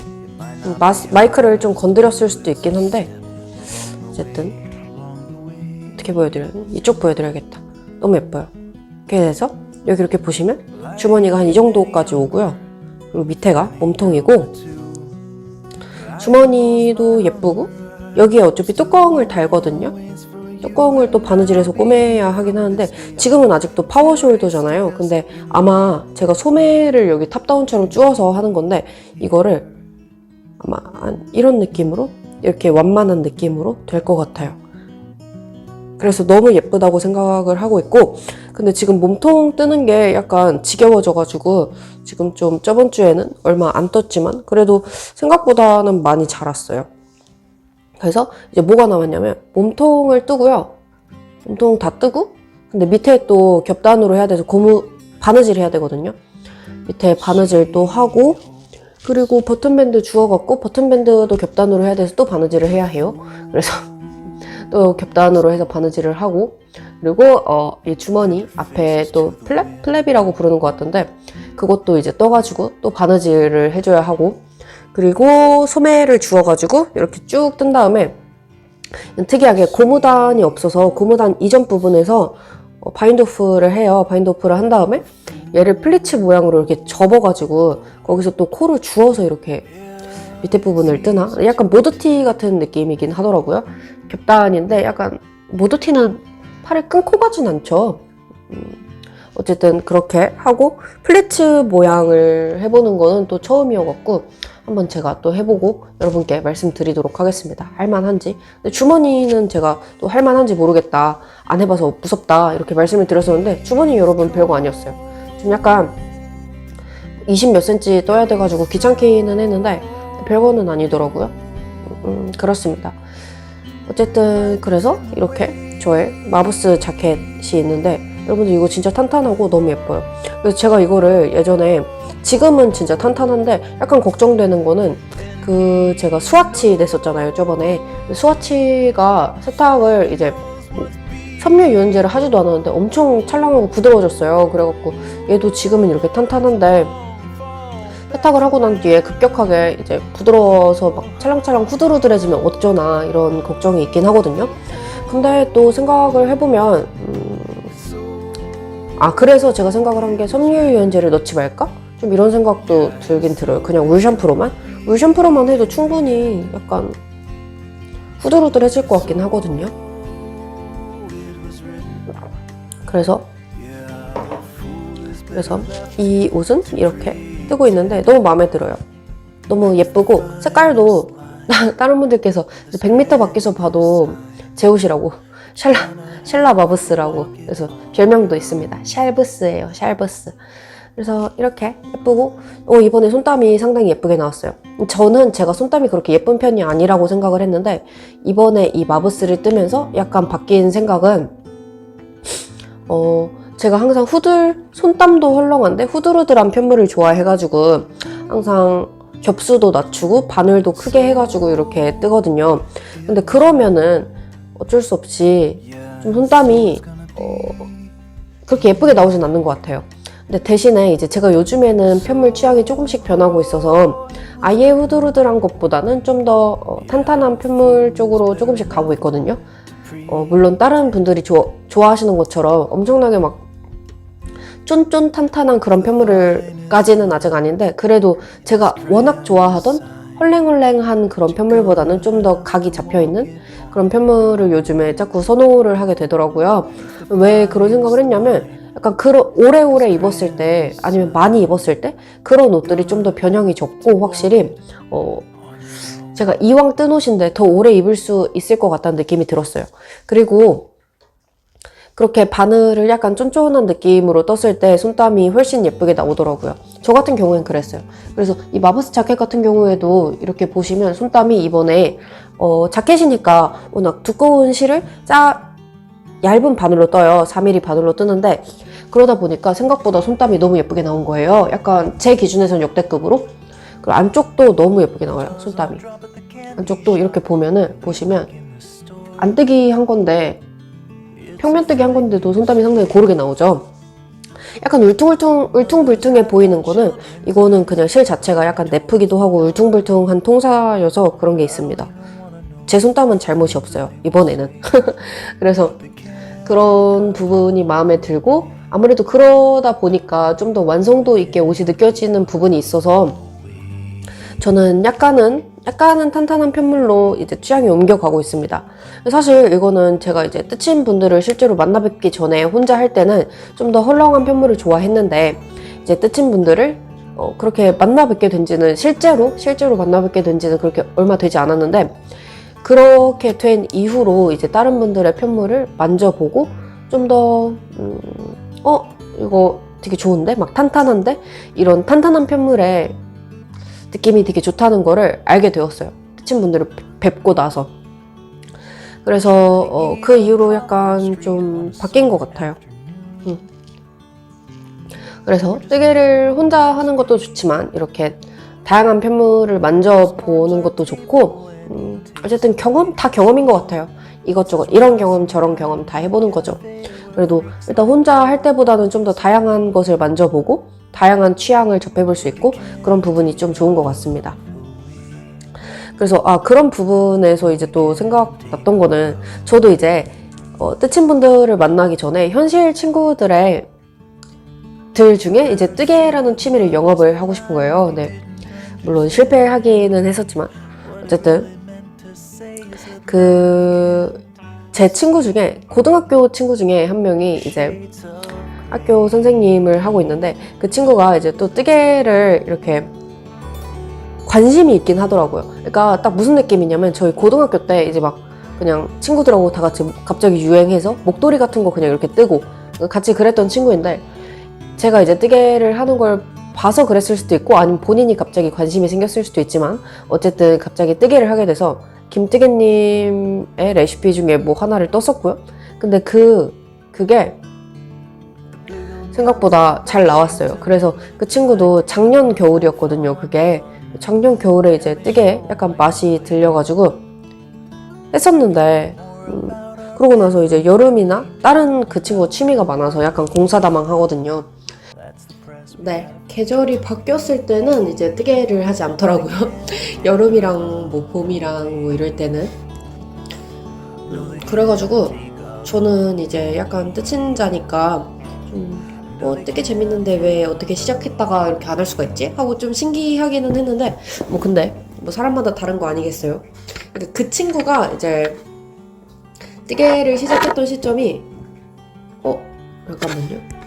마이크를 좀 건드렸을 수도 있긴 한데, 어쨌든 어떻게 보여드려요? 이쪽 보여드려야겠다. 너무 예뻐요. 이렇게 해서 여기 이렇게 보시면 주머니가 한 이 정도까지 오고요. 그리고 밑에가 몸통이고, 주머니도 예쁘고, 여기에 어차피 뚜껑을 달거든요. 뚜껑을 또 바느질해서 꼬매야 하긴 하는데, 지금은 아직도 파워숄더잖아요. 근데 아마 제가 소매를 여기 탑다운처럼 쪼어서 하는 건데, 이거를 아마 이런 느낌으로, 이렇게 완만한 느낌으로 될 것 같아요. 그래서 너무 예쁘다고 생각을 하고 있고, 근데 지금 몸통 뜨는 게 약간 지겨워져가지고 지금 좀 저번 주에는 얼마 안 떴지만 그래도 생각보다는 많이 자랐어요. 그래서 이제 뭐가 남았냐면 몸통을 뜨고요. 몸통 다 뜨고, 근데 밑에 또 겹단으로 해야 돼서 바느질 해야 되거든요. 밑에 바느질도 하고, 그리고 버튼밴드 주워갖고 버튼밴드도 겹단으로 해야 돼서 또 바느질을 해야 해요. 그래서 또 겹단으로 해서 바느질을 하고, 그리고 이 주머니 앞에 또 플랩이라고 부르는 것 같던데, 그것도 이제 떠가지고 또 바느질을 해줘야 하고, 그리고 소매를 주워가지고 이렇게 쭉 뜬 다음에, 특이하게 고무단이 없어서 고무단 이전 부분에서 바인드오프를 해요. 바인드오프를 한 다음에 얘를 플리츠 모양으로 이렇게 접어가지고 거기서 또 코를 주워서 이렇게 밑에 부분을 뜨나? 약간 모드티 같은 느낌이긴 하더라고요. 겹단인데 약간 모드티는 팔을 끊고 가진 않죠. 어쨌든 그렇게 하고, 플리츠 모양을 해보는 거는 또 처음이어갖고 한번 제가 또 해보고 여러분께 말씀드리도록 하겠습니다. 할만한지. 근데 주머니는 제가 또 할만한지 모르겠다, 안 해봐서 무섭다 이렇게 말씀을 드렸었는데, 주머니 여러분 별거 아니었어요. 좀 약간 20 몇 cm 떠야 돼가지고 귀찮기는 했는데 별거는 아니더라고요. 그렇습니다. 어쨌든 그래서 이렇게 저의 마부스 자켓이 있는데, 여러분들 이거 진짜 탄탄하고 너무 예뻐요. 그래서 제가 이거를 예전에, 지금은 진짜 탄탄한데 약간 걱정되는 거는, 제가 스와치 냈었잖아요, 저번에. 스와치가 세탁을 이제 섬유 유연제를 하지도 않았는데 엄청 찰랑하고 부드러워졌어요. 그래갖고 얘도 지금은 이렇게 탄탄한데, 세탁을 하고 난 뒤에 급격하게 이제 부드러워서 막 찰랑찰랑 후들후들해지면 어쩌나 이런 걱정이 있긴 하거든요. 근데 또 생각을 해보면, 그래서 제가 생각을 한 게 섬유유연제를 넣지 말까? 좀 이런 생각도 들긴 들어요. 그냥 물 샴푸로만 해도 충분히 약간 후들후들해질 것 같긴 하거든요. 그래서 이 옷은 이렇게 뜨고 있는데 너무 마음에 들어요. 너무 예쁘고 색깔도 다른 분들께서 100m 밖에서 봐도 제 옷이라고 샬라 마브스라고 그래서 별명도 있습니다. 샬브스예요. 샬브스. 그래서 이렇게 예쁘고 이번에 손땀이 상당히 예쁘게 나왔어요. 저는 제가 손땀이 그렇게 예쁜 편이 아니라고 생각을 했는데 이번에 이 마브스를 뜨면서 약간 바뀐 생각은 제가 항상 손땀도 헐렁한데 후들후들한 편물을 좋아해가지고 항상 겹수도 낮추고 바늘도 크게 해가지고 이렇게 뜨거든요. 근데 그러면은 어쩔 수 없이 좀 손땀이 그렇게 예쁘게 나오진 않는 것 같아요. 근데 대신에 이제 제가 요즘에는 편물 취향이 조금씩 변하고 있어서 아예 후들후들한 것보다는 좀 더 탄탄한 편물 쪽으로 조금씩 가고 있거든요. 물론 다른 분들이 좋아하시는 것처럼 엄청나게 막 쫀쫀 탄탄한 그런 편물까지는 아직 아닌데 그래도 제가 워낙 좋아하던 헐랭헐랭한 그런 편물보다는 좀 더 각이 잡혀있는 그런 편물을 요즘에 자꾸 선호를 하게 되더라고요. 왜 그런 생각을 했냐면 약간 오래오래 입었을 때 아니면 많이 입었을 때 그런 옷들이 좀 더 변형이 적고 확실히 제가 이왕 뜬 옷인데 더 오래 입을 수 있을 것 같다는 느낌이 들었어요. 그리고 그렇게 바늘을 약간 쫀쫀한 느낌으로 떴을 때 손땀이 훨씬 예쁘게 나오더라고요. 저 같은 경우엔 그랬어요. 그래서 이 마브스 자켓 같은 경우에도 이렇게 보시면 손땀이 이번에 자켓이니까 워낙 두꺼운 실을 얇은 바늘로 떠요. 4mm 바늘로 뜨는데 그러다 보니까 생각보다 손땀이 너무 예쁘게 나온 거예요. 약간 제 기준에선 역대급으로. 그리고 안쪽도 너무 예쁘게 나와요. 손땀이. 안쪽도 이렇게 보시면 안뜨기 한 건데 평면 뜨기 한 건데도 손땀이 상당히 고르게 나오죠. 약간 울퉁불퉁해 보이는 거는 이거는 그냥 실 자체가 약간 내프기도 하고 울퉁불퉁한 통사여서 그런 게 있습니다. 제 손땀은 잘못이 없어요. 이번에는. 그래서 그런 부분이 마음에 들고 아무래도 그러다 보니까 좀 더 완성도 있게 옷이 느껴지는 부분이 있어서 저는 약간은 탄탄한 편물로 이제 취향이 옮겨가고 있습니다. 사실 이거는 제가 이제 뜨친 분들을 실제로 만나 뵙기 전에 혼자 할 때는 좀 더 헐렁한 편물을 좋아했는데 이제 뜨친 분들을 그렇게 만나 뵙게 된 지는 실제로 만나 뵙게 된 지는 그렇게 얼마 되지 않았는데 그렇게 된 이후로 이제 다른 분들의 편물을 만져보고 좀 더 이거 되게 좋은데? 막 탄탄한데? 이런 탄탄한 편물의 느낌이 되게 좋다는 거를 알게 되었어요. 뜨친 분들을 뵙고 나서. 그래서 그 이후로 약간 좀 바뀐 것 같아요. 그래서 뜨개를 혼자 하는 것도 좋지만 이렇게 다양한 편물을 만져보는 것도 좋고 어쨌든 다 경험인 것 같아요. 이것저것 이런 경험 저런 경험 다 해보는 거죠. 그래도 일단 혼자 할 때보다는 좀 더 다양한 것을 만져보고 다양한 취향을 접해볼 수 있고 그런 부분이 좀 좋은 것 같습니다. 그래서 그런 부분에서 이제 또 생각났던 거는 저도 이제 뜨친 분들을 만나기 전에 현실 친구들 중에 이제 뜨개라는 취미를 영업을 하고 싶은 거예요. 네. 물론 실패하기는 했었지만 어쨌든 제 친구 중에 고등학교 친구 중에 한 명이 이제 학교 선생님을 하고 있는데 그 친구가 이제 또 뜨개를 이렇게 관심이 있긴 하더라고요. 그러니까 딱 무슨 느낌이냐면 저희 고등학교 때 이제 막 그냥 친구들하고 다 같이 갑자기 유행해서 목도리 같은 거 그냥 이렇게 뜨고 같이 그랬던 친구인데 제가 이제 뜨개를 하는 걸 봐서 그랬을 수도 있고 아니면 본인이 갑자기 관심이 생겼을 수도 있지만 어쨌든 갑자기 뜨개를 하게 돼서 김뜨개님의 레시피 중에 뭐 하나를 떴었고요. 근데 그게 생각보다 잘 나왔어요. 그래서 그 친구도 작년 겨울이었거든요. 그게 작년 겨울에 이제 뜨개 약간 맛이 들려가지고 했었는데 그러고 나서 이제 여름이나 다른 그 친구 취미가 많아서 약간 공사다망 하거든요. 네, 계절이 바뀌었을 때는 이제 뜨개를 하지 않더라고요. 여름이랑 뭐 봄이랑 뭐 이럴 때는 그래가지고 저는 이제 약간 뜨친자니까 뜨개 재밌는데 왜 어떻게 시작했다가 이렇게 안 할 수가 있지? 하고 좀 신기하기는 했는데 근데 사람마다 다른 거 아니겠어요? 그러니까 그 친구가 이제 뜨개를 시작했던 시점이 잠깐만요.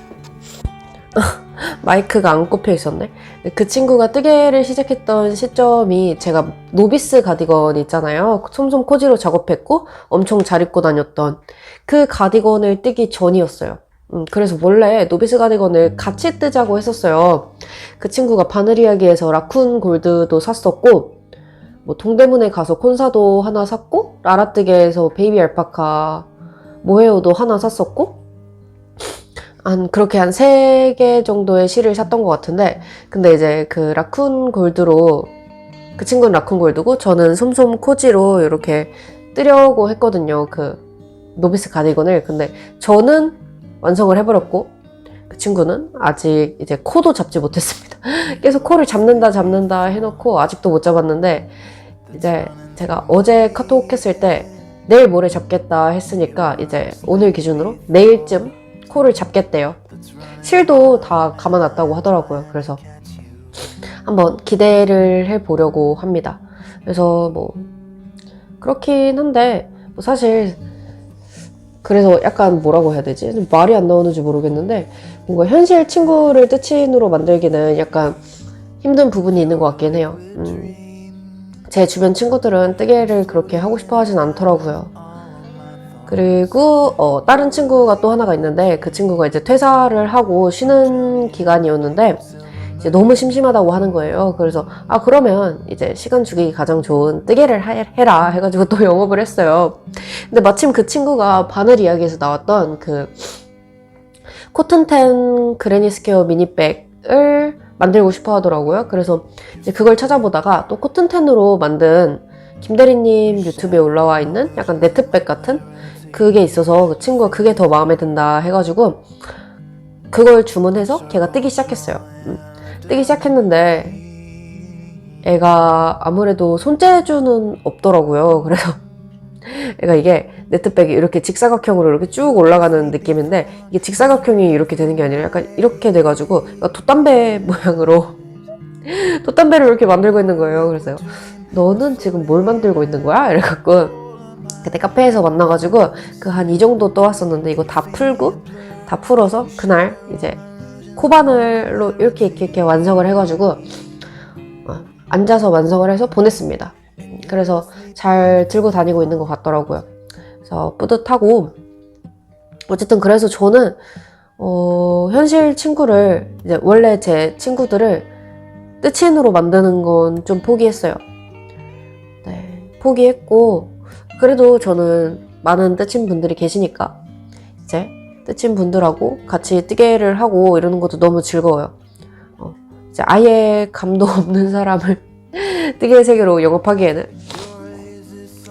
마이크가 안 꼽혀 있었네. 그 친구가 뜨개를 시작했던 시점이 제가 노비스 가디건 있잖아요. 솜솜 코지로 작업했고 엄청 잘 입고 다녔던 그 가디건을 뜨기 전이었어요. 그래서 원래 노비스 가디건을 같이 뜨자고 했었어요. 그 친구가 바늘 이야기에서 라쿤 골드도 샀었고, 뭐 동대문에 가서 콘사도 하나 샀고, 라라뜨개에서 베이비 알파카 모헤오도 하나 샀었고, 그렇게 한 3개 정도의 실을 샀던 것 같은데, 근데 이제 그 라쿤 골드로, 그 친구는 라쿤 골드고, 저는 솜솜 코지로 이렇게 뜨려고 했거든요. 그 노비스 가디건을. 근데 저는 완성을 해버렸고, 그 친구는 아직 이제 코도 잡지 못했습니다. 계속 코를 잡는다 해놓고 아직도 못 잡았는데, 이제 제가 어제 카톡 했을 때 내일 모레 잡겠다 했으니까 이제 오늘 기준으로 내일쯤 코를 잡겠대요. 실도 다 감아놨다고 하더라고요. 그래서 한번 기대를 해보려고 합니다. 그래서 뭐 그렇긴 한데 뭐 사실 그래서 약간 뭐라고 해야 되지? 말이 안 나오는지 모르겠는데 뭔가 현실 친구를 뜨친으로 만들기는 약간 힘든 부분이 있는 것 같긴 해요. 제 주변 친구들은 뜨개를 그렇게 하고 싶어 하진 않더라고요. 그리고 다른 친구가 또 하나가 있는데 그 친구가 이제 퇴사를 하고 쉬는 기간이었는데 이제 너무 심심하다고 하는 거예요. 그래서 그러면 이제 시간 죽이기 가장 좋은 뜨개를 해라 해가지고 또 영업을 했어요. 근데 마침 그 친구가 바늘 이야기에서 나왔던 그 코튼텐 그레니 스퀘어 미니백을 만들고 싶어 하더라고요. 그래서 이제 그걸 찾아보다가 또 코튼텐으로 만든 김대리님 유튜브에 올라와 있는 약간 네트백 같은 그게 있어서 그 친구가 그게 더 마음에 든다 해가지고 그걸 주문해서 걔가 뜨기 시작했어요. 뜨기 시작했는데 애가 아무래도 손재주는 없더라고요. 그래서 애가 이게 네트백이 이렇게 직사각형으로 이렇게 쭉 올라가는 느낌인데 이게 직사각형이 이렇게 되는 게 아니라 약간 이렇게 돼가지고 돛담배 모양으로 돛담배를 이렇게 만들고 있는 거예요. 그래서 너는 지금 뭘 만들고 있는 거야? 이래갖고 그때 카페에서 만나가지고 그 한 이 정도 떠왔었는데 이거 다 풀고 다 풀어서 그날 이제 코바늘로 이렇게 완성을 해가지고 앉아서 완성을 해서 보냈습니다. 그래서 잘 들고 다니고 있는 것 같더라고요. 그래서 뿌듯하고 어쨌든 그래서 저는 현실 친구를 이제 원래 제 친구들을 뜨친으로 만드는 건 좀 포기했어요. 네, 포기했고 그래도 저는 많은 뜨친 분들이 계시니까 이제 뜨친 분들하고 같이 뜨개를 하고 이러는 것도 너무 즐거워요. 이제 아예 감도 없는 사람을 뜨개의 세계로 영업하기에는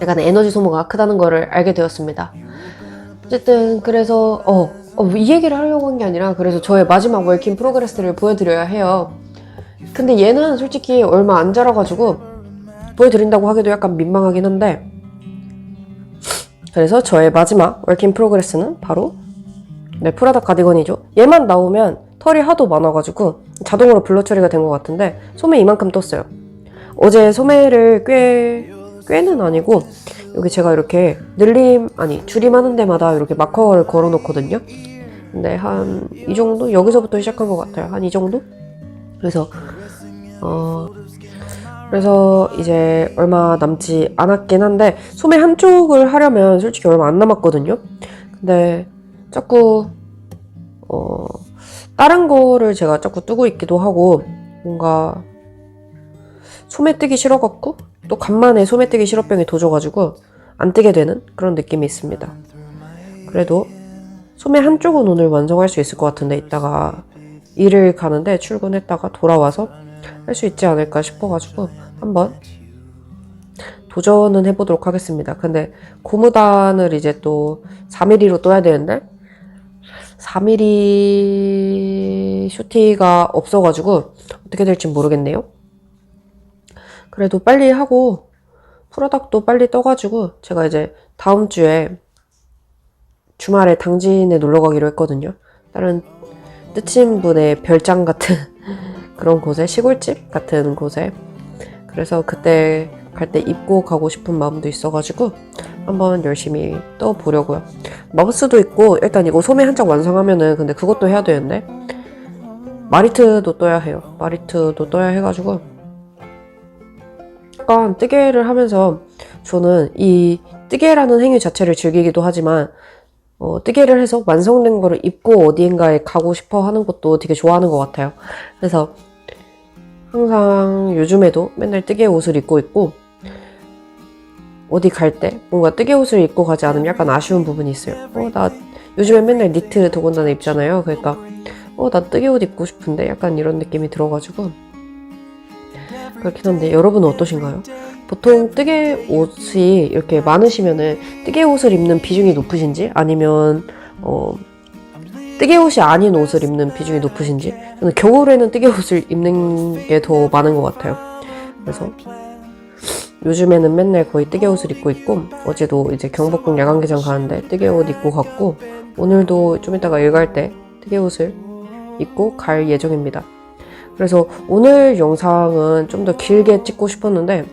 약간 에너지 소모가 크다는 거를 알게 되었습니다. 어쨌든 그래서 이 얘기를 하려고 한 게 아니라 그래서 저의 마지막 월킹 프로그레스를 보여드려야 해요. 근데 얘는 솔직히 얼마 안 자라가지고 보여드린다고 하기도 약간 민망하긴 한데 그래서 저의 마지막 월킹 프로그레스는 바로 프라다 가디건이죠. 얘만 나오면 털이 하도 많아가지고 자동으로 블러 처리가 된 것 같은데 소매 이만큼 떴어요. 어제 소매를 꽤는 아니고 여기 제가 이렇게 줄임 하는 데마다 이렇게 마커를 걸어 놓거든요. 근데 한 이 정도? 여기서부터 시작한 것 같아요. 한 이 정도? 그래서 이제 얼마 남지 않았긴 한데 소매 한쪽을 하려면 솔직히 얼마 안 남았거든요. 근데 자꾸 다른 거를 제가 자꾸 뜨고 있기도 하고 뭔가 소매 뜨기 싫어갖고 또 간만에 소매 뜨기 싫어병이 도져가지고 안 뜨게 되는 그런 느낌이 있습니다. 그래도 소매 한쪽은 오늘 완성할 수 있을 것 같은데 이따가 일을 가는데 출근했다가 돌아와서 할 수 있지 않을까 싶어가지고 한번 도전은 해보도록 하겠습니다. 근데 고무단을 이제 또 4mm로 떠야 되는데 4mm 쇼티가 없어가지고 어떻게 될지 모르겠네요. 그래도 빨리 하고 프로덕도 빨리 떠가지고 제가 이제 다음 주에 주말에 당진에 놀러 가기로 했거든요. 다른 뜨친 분의 별장 같은 그런 곳에 시골집 같은 곳에 그래서 그때 갈 때 입고 가고 싶은 마음도 있어가지고 한번 열심히 떠보려고요. 마우스도 있고 일단 이거 소매 한 장 완성하면은 근데 그것도 해야 되는데 마리트도 떠야 해요. 마리트도 떠야 해가지고 약간 뜨개를 하면서 저는 이 뜨개라는 행위 자체를 즐기기도 하지만 뜨개를 해서 완성된 거를 입고 어디인가에 가고 싶어 하는 것도 되게 좋아하는 것 같아요. 그래서 항상 요즘에도 맨날 뜨개 옷을 입고 있고 어디 갈 때 뭔가 뜨개 옷을 입고 가지 않으면 약간 아쉬운 부분이 있어요. 나 요즘에 맨날 니트 더군다나 입잖아요. 그러니까 나 뜨개 옷 입고 싶은데 약간 이런 느낌이 들어가지고 그렇긴 한데 여러분은 어떠신가요? 보통 뜨개 옷이 이렇게 많으시면은 뜨개 옷을 입는 비중이 높으신지 아니면 뜨개 옷이 아닌 옷을 입는 비중이 높으신지 저는 겨울에는 뜨개 옷을 입는 게 더 많은 것 같아요. 그래서 요즘에는 맨날 거의 뜨개 옷을 입고 있고 어제도 이제 경복궁 야간개장 가는데 뜨개 옷 입고 갔고 오늘도 좀 이따가 일 갈 때 뜨개 옷을 입고 갈 예정입니다. 그래서 오늘 영상은 좀 더 길게 찍고 싶었는데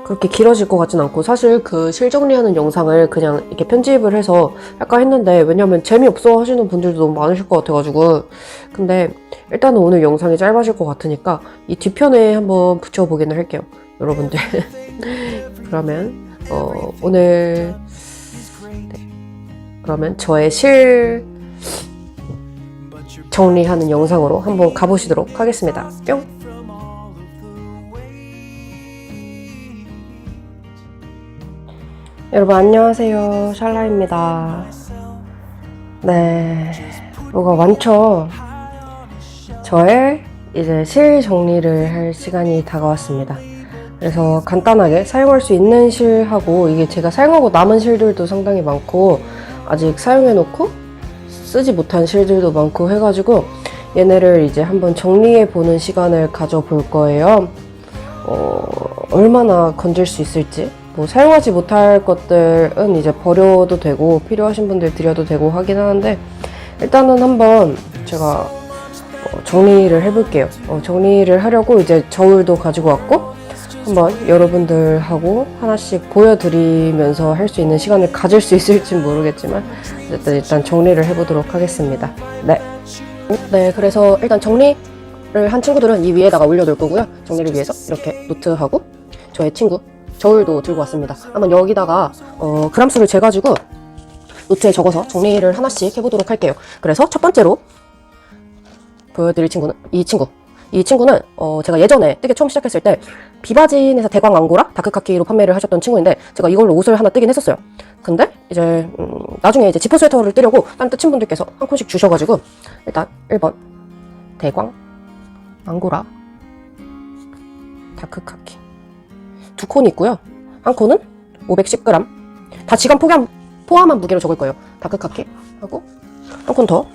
그렇게 길어질 것 같진 않고 사실 그 실정리하는 영상을 그냥 이렇게 편집을 해서 약간 했는데 왜냐면 재미없어 하시는 분들도 너무 많으실 것 같아가지고 근데 일단은 오늘 영상이 짧아질 것 같으니까 이 뒤편에 한번 붙여보기는 할게요 여러분들. 그러면 오늘 그러면 저의 실 정리하는 영상으로 한번 가보시도록 하겠습니다. 뿅! 여러분 안녕하세요. 샬라입니다. 네, 뭐가 많죠? 저의 이제 실 정리를 할 시간이 다가왔습니다. 그래서 간단하게 사용할 수 있는 실하고 이게 제가 사용하고 남은 실들도 상당히 많고 아직 사용해놓고 쓰지 못한 실들도 많고 해가지고 얘네를 이제 한번 정리해보는 시간을 가져볼 거예요. 얼마나 건질 수 있을지 뭐 사용하지 못할 것들은 이제 버려도 되고 필요하신 분들 드려도 되고 하긴 하는데 일단은 한번 제가 정리를 해볼게요. 정리를 하려고 이제 저울도 가지고 왔고 한번 여러분들하고 하나씩 보여드리면서 할 수 있는 시간을 가질 수 있을지 모르겠지만 어쨌든 일단 정리를 해보도록 하겠습니다. 네, 그래서 일단 정리를 한 친구들은 이 위에다가 올려둘 거고요. 정리를 위해서 이렇게 노트하고 저의 친구 저울도 들고 왔습니다. 한번 여기다가 그람수를 재가지고 노트에 적어서 정리를 하나씩 해보도록 할게요. 그래서 첫 번째로 보여드릴 친구는 이 친구는 제가 예전에 뜨개 처음 시작했을 때 비바진에서 대광 앙고라 다크카키로 판매를 하셨던 친구인데 제가 이걸로 옷을 하나 뜨긴 했었어요. 근데 이제 나중에 이제 지퍼 스웨터를 뜨려고 딴 뜨신 분들께서 한 콘씩 주셔가지고 일단 1번 대광 앙고라 다크카키 2콘이 있고요. 한 콘은 510g 다 지간 포함한 무게로 적을 거예요. 다크카키 하고 한 콘 더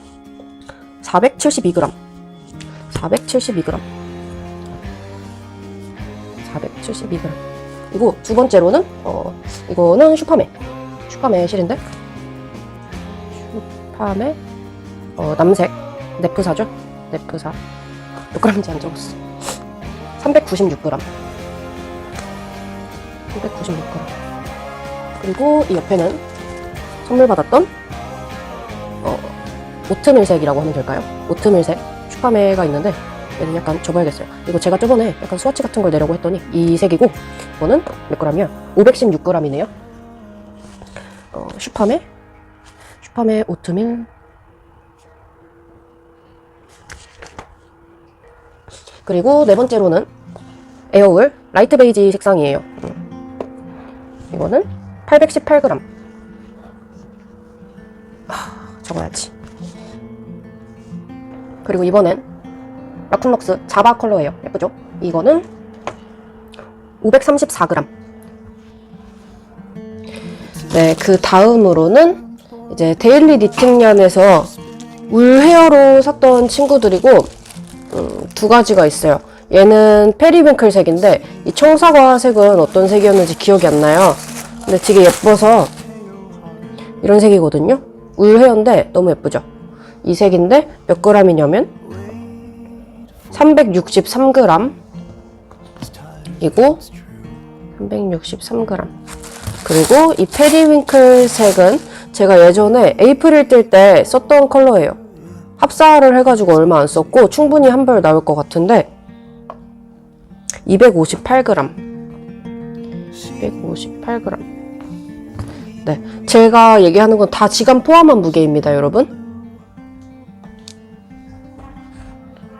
472g 472g 그리고 두 번째로는 이거는 슈파메 실인데 슈파메 남색 네프사죠. 네프사 몇 g인지 안 적었어. 396g 그리고 이 옆에는 선물 받았던 오트밀색이라고 하면 될까요? 오트밀색 슈파메가 있는데 얘는 약간 접어야겠어요. 이거 제가 저번에 약간 스와치 같은 걸 내려고 했더니 이 색이고 이거는 몇 g이야? 516g이네요. 슈파메 오트밀 그리고 네 번째로는 에어울 라이트 베이지 색상이에요. 이거는 818g 적어야지. 그리고 이번엔 라쿤럭스 자바 컬러예요. 예쁘죠? 이거는 534g. 네, 그 다음으로는 이제 데일리 니팅란에서 울 헤어로 샀던 친구들이고 두 가지가 있어요. 얘는 페리윙클 색인데 이 청사과 색은 어떤 색이었는지 기억이 안 나요. 근데 되게 예뻐서 이런 색이거든요. 울 헤어인데 너무 예쁘죠? 이 색인데 몇 g이냐면 363g 이고 363g. 그리고 이 페리윙클 색은 제가 예전에 에이프릴 뜰 때 썼던 컬러예요. 합사를 해가지고 얼마 안 썼고 충분히 한 벌 나올 것 같은데 258g. 258g. 네, 제가 얘기하는 건 다 지갑 포함한 무게입니다, 여러분.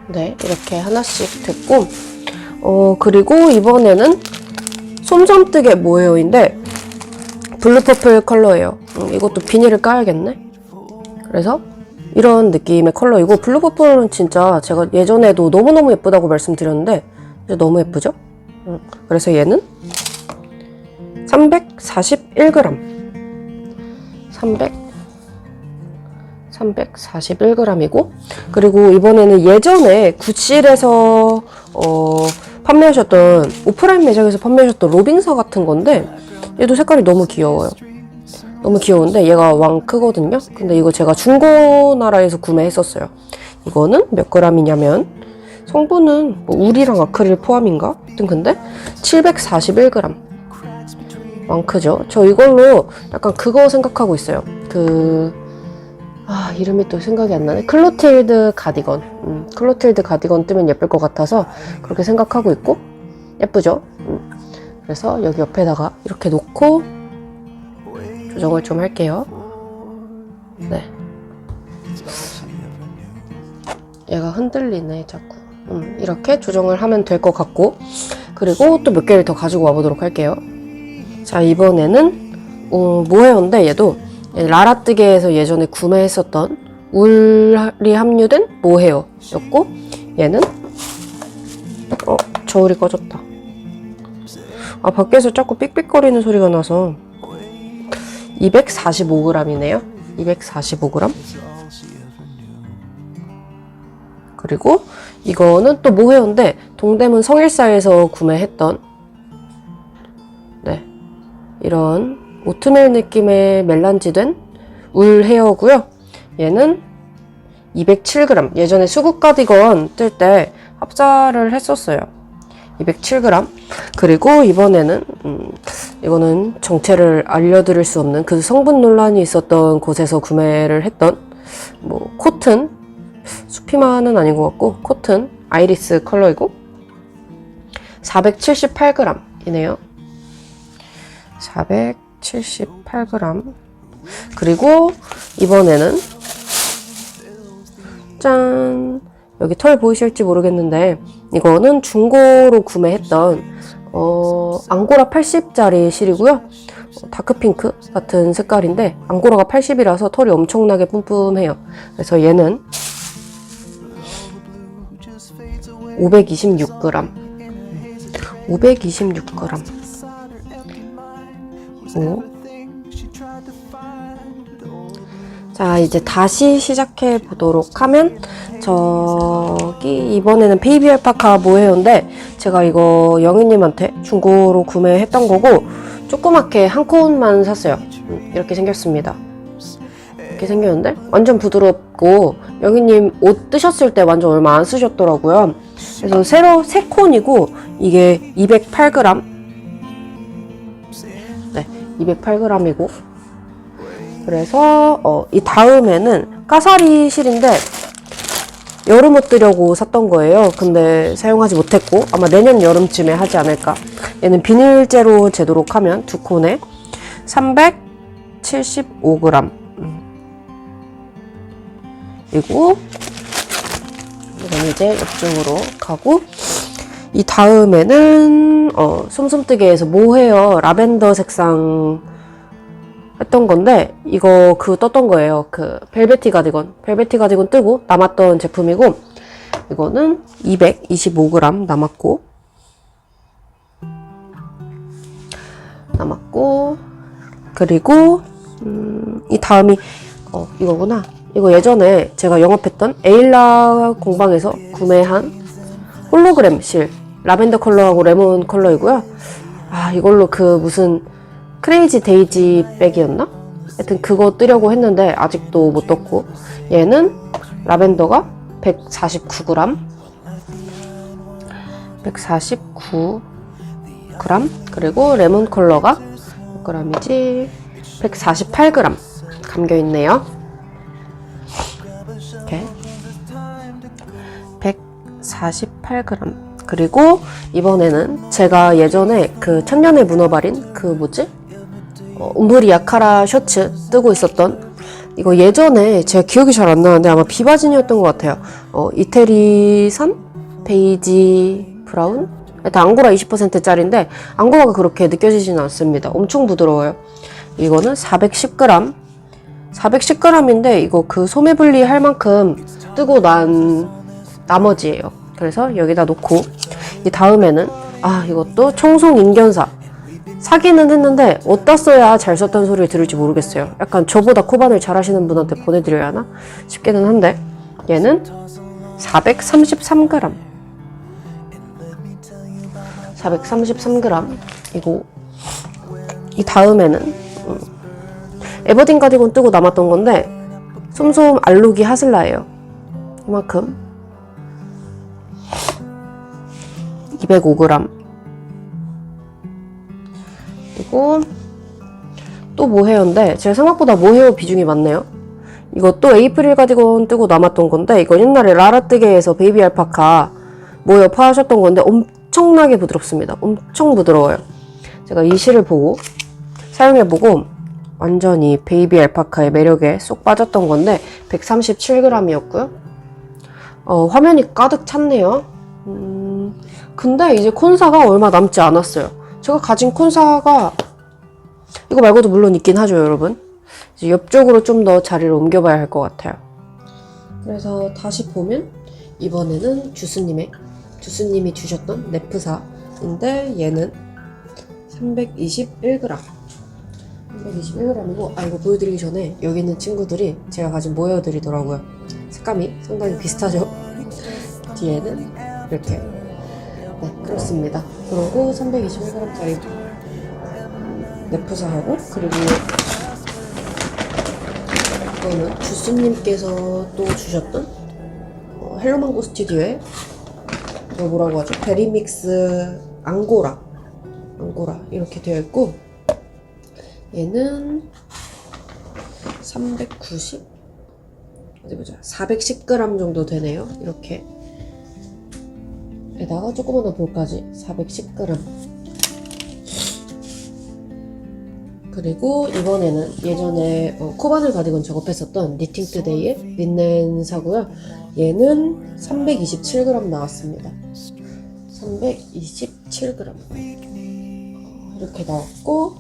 네, 이렇게 하나씩 듣고 그리고 이번에는 솜섬뜨개 모헤어인데 블루퍼플 컬러예요. 이것도 비닐을 까야겠네. 그래서 이런 느낌의 컬러이고 블루퍼플은 진짜 제가 예전에도 너무너무 예쁘다고 말씀드렸는데 이제 너무 예쁘죠? 그래서 얘는 341g 341g이고 그리고 이번에는 예전에 구실에서 판매하셨던 오프라인 매장에서 판매하셨던 로빙서 같은 건데 얘도 색깔이 너무 귀여워요. 너무 귀여운데 얘가 왕크거든요. 근데 이거 제가 중고나라에서 구매했었어요. 이거는 몇 g이냐면 성분은 뭐 울이랑 아크릴 포함인가? 하여튼 근데 741g. 왕크죠. 저 이걸로 약간 그거 생각하고 있어요. 이름이 또 생각이 안 나네. 클로틸드 가디건. 클로틸드 가디건 뜨면 예쁠 것 같아서 그렇게 생각하고 있고 예쁘죠? 그래서 여기 옆에다가 이렇게 놓고 조정을 좀 할게요. 네. 얘가 흔들리네 자꾸. 이렇게 조정을 하면 될 것 같고 그리고 또 몇 개를 더 가지고 와보도록 할게요. 자, 이번에는 모헤어인데 얘도 라라뜨개에서 예전에 구매했었던 울이 함유된 모헤어였고 얘는 저울이 꺼졌다. 밖에서 자꾸 삑삑거리는 소리가 나서 245g이네요. 245g. 그리고 이거는 또 모헤어인데 동대문 성일사에서 구매했던 이런 오트밀 느낌의 멜란지된 울 헤어고요. 얘는 207g. 예전에 수국 가디건 뜰 때 합사를 했었어요. 207g. 그리고 이번에는 이거는 정체를 알려드릴 수 없는 그 성분 논란이 있었던 곳에서 구매를 했던 뭐 코튼 수피마는 아닌 것 같고 코튼 아이리스 컬러이고 478g 이네요. 478g. 그리고 이번에는 짠! 여기 털 보이실지 모르겠는데 이거는 중고로 구매했던 앙고라 80짜리 실이고요. 다크핑크 같은 색깔인데 앙고라가 80이라서 털이 엄청나게 뿜뿜해요. 그래서 얘는 526g. 526g. 자, 이제 다시 시작해 보도록 하면 저기 이번에는 베이비 알파카 모헤어인데 제가 이거 영희님한테 중고로 구매했던 거고 조그맣게 한 콘만 샀어요. 이렇게 생겼습니다. 이렇게 생겼는데 완전 부드럽고 영희님 옷 뜨셨을 때 완전 얼마 안 쓰셨더라고요. 그래서 새로 3콘이고 이게 208g. 네, 208g이고 그래서 이 다음에는 까사리 실인데 여름 옷 뜨려고 샀던 거예요. 근데 사용하지 못했고 아마 내년 여름쯤에 하지 않을까. 얘는 비닐재로 재도록 하면 2콘에 375g. 그리고 이건 이제 옆쪽으로 가고 이 다음에는 솜솜뜨개에서 모헤어 라벤더 색상 했던 건데 이거 떴던 거예요. 벨베티 가디건 뜨고 남았던 제품이고 이거는 225g 남았고 그리고 이 다음이 이거구나. 이거 예전에 제가 영업했던 에일라 공방에서 구매한 홀로그램 실 라벤더 컬러하고 레몬 컬러이고요. 이걸로 무슨 크레이지 데이지 백이었나? 하여튼 그거 뜨려고 했는데 아직도 못 떴고 얘는 라벤더가 149g 그리고 레몬 컬러가 몇 g이지? 148g 담겨있네요. 이렇게 148g. 그리고 이번에는 제가 예전에 그 천년의 문어발인 그 뭐지? 옴브리 야카라 셔츠 뜨고 있었던 이거 예전에 제가 기억이 잘 안 나는데 아마 비바진이었던 것 같아요. 이태리산 베이지 브라운? 일단 앙고라 20%짜리인데 앙고라가 그렇게 느껴지지는 않습니다. 엄청 부드러워요. 이거는 410g. 410g인데 이거 그 소매분리 할 만큼 뜨고 난 나머지예요. 그래서 여기다 놓고 이 다음에는 이것도 청송 인견사 사기는 했는데 어디다 써야 잘 썼다는 소리를 들을지 모르겠어요. 약간 저보다 코반을 잘 하시는 분한테 보내드려야 하나 싶기는 한데 얘는 433g 433g 이고 이 다음에는 에버딘 가디건 뜨고 남았던 건데 솜솜 알루기 하슬라예요. 이만큼 205g 그리고 또 모헤어인데 제가 생각보다 모헤어 비중이 많네요. 이것도 에이프릴 가디건 뜨고 남았던 건데 이건 옛날에 라라뜨게에서 베이비 알파카 모헤어 파하셨던 건데 엄청나게 부드럽습니다. 엄청 부드러워요. 제가 이 실을 보고 사용해보고 완전히 베이비 알파카의 매력에 쏙 빠졌던 건데 137g이었고요. 화면이 가득 찼네요. 근데 이제 콘사가 얼마 남지 않았어요. 제가 가진 콘사가 이거 말고도 물론 있긴 하죠, 여러분. 이제 옆쪽으로 좀 더 자리를 옮겨봐야 할 것 같아요. 그래서 다시 보면 이번에는 주스님이 주셨던 네프사인데 얘는 321g 321g이고 이거 보여드리기 전에 여기 있는 친구들이 제가 가진 모헤어들이더라고요. 색감이 상당히 비슷하죠. 뒤에는 이렇게 그렇습니다. 그리고 321g짜리 네프사하고 그리고 이거는 주스님께서 또 주셨던 헬로망고 스튜디오의 뭐라고 하죠? 베리믹스 앙고라 이렇게 되어 있고 얘는 390 어디 보자 410g 정도 되네요. 이렇게 에다가 조그마한 볼까지 410g 그리고 이번에는 예전에 코바늘 가디건 작업했었던 니팅투데이의 린넨사고요. 얘는 327g 나왔습니다. 327g 이렇게 나왔고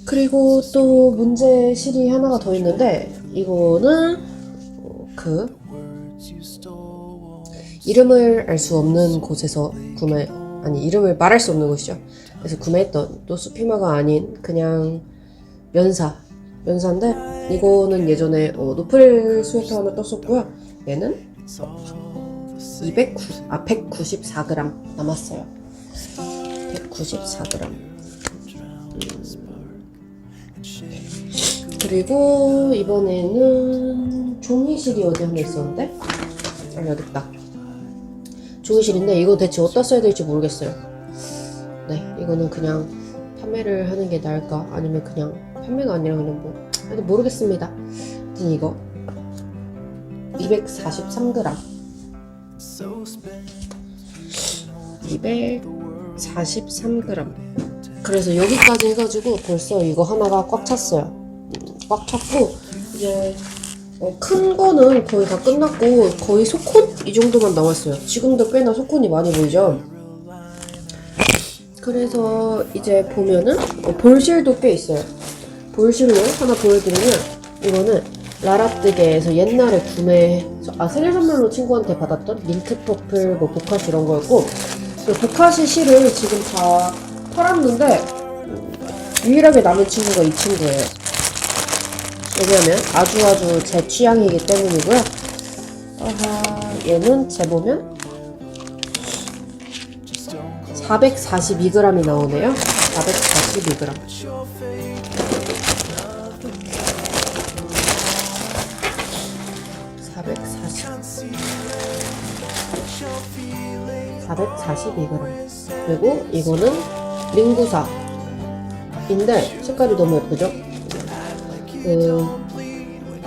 그리고 또 문제실이 하나가 더 있는데 이거는 이름을 알 수 없는 곳에서 이름을 말할 수 없는 곳이죠. 그래서 구매했던 또 수피마가 아닌 그냥 면사인데 이거는 예전에 노플 스웨터 하나 떴었고요. 얘는 194g 남았어요. 194g 그리고 이번에는 종이실이 어디 하나 있었는데 여기 있다. 종이실인데 이거 대체 어디다 써야 될지 모르겠어요. 네, 이거는 그냥 판매를 하는 게 나을까 아니면 그냥 판매가 아니라 그냥 모르겠습니다. 아무튼 이거 243g 243g 그래서 여기까지 해가지고 벌써 이거 하나가 꽉 찼어요. 꽉 찼고 이제 큰 거는 거의 다 끝났고 거의 소콘? 이 정도만 남았어요. 지금도 꽤나 소콘이 많이 보이죠? 그래서 이제 보면은 볼실도 꽤 있어요. 볼실로 하나 보여드리면 이거는 라라뜨게에서 옛날에 생일 선물로 친구한테 받았던 민트 퍼플 보카시 이런 거였고 그 보카시 실을 지금 다 팔았는데 유일하게 남은 친구가 이 친구예요. 왜냐면 아주 제 취향이기 때문이고요. 얘는 재보면 442g이 나오네요. 442g 442g 그리고 이거는 링구사인데 색깔이 너무 예쁘죠?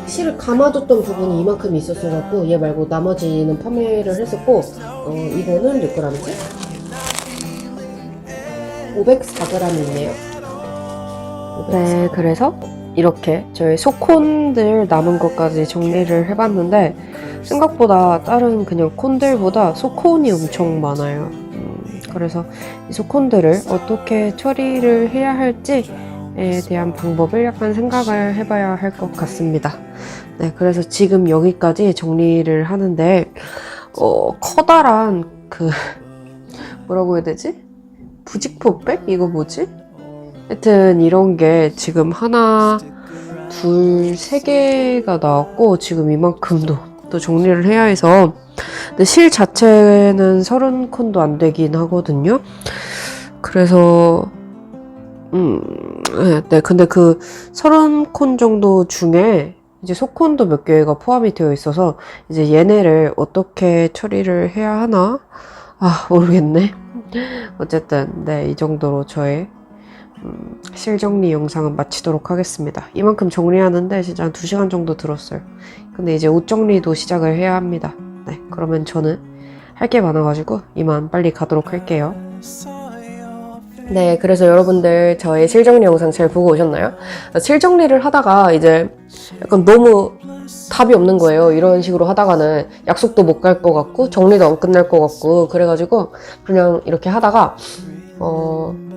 실을 감아뒀던 부분이 이만큼 있었어갖고 얘 말고 나머지는 판매를 했었고 이거는 몇 g이지? 504g 있네요. 네, 그래서 이렇게 저희 소콘들 남은 것까지 정리를 해봤는데 생각보다 다른 그냥 콘들보다 소콘이 엄청 많아요. 그래서 이 소콘들을 어떻게 처리를 해야 할지에 대한 방법을 약간 생각을 해봐야 할 것 같습니다. 네, 그래서 지금 여기까지 정리를 하는데 커다란 뭐라고 해야 되지? 부직포백? 이거 뭐지? 하여튼 이런 게 지금 하나, 둘, 세 개가 나왔고 지금 이만큼도 또 정리를 해야 해서 근데 실 자체는 30콘도 안 되긴 하거든요. 그래서 네, 근데 그 30콘 정도 중에 이제 소콘도 몇 개가 포함이 되어 있어서 이제 얘네를 어떻게 처리를 해야 하나? 모르겠네. 어쨌든 네, 이 정도로 저의 실정리 영상은 마치도록 하겠습니다. 이만큼 정리하는데 진짜 한 2시간 정도 들었어요. 근데 이제 옷 정리도 시작을 해야 합니다. 네, 그러면 저는 할 게 많아가지고 이만 빨리 가도록 할게요. 네, 그래서 여러분들 저의 실정리 영상 잘 보고 오셨나요? 실정리를 하다가 이제 약간 너무 답이 없는 거예요. 이런 식으로 하다가는 약속도 못 갈 것 같고 정리도 안 끝날 것 같고 그래가지고 그냥 이렇게 하다가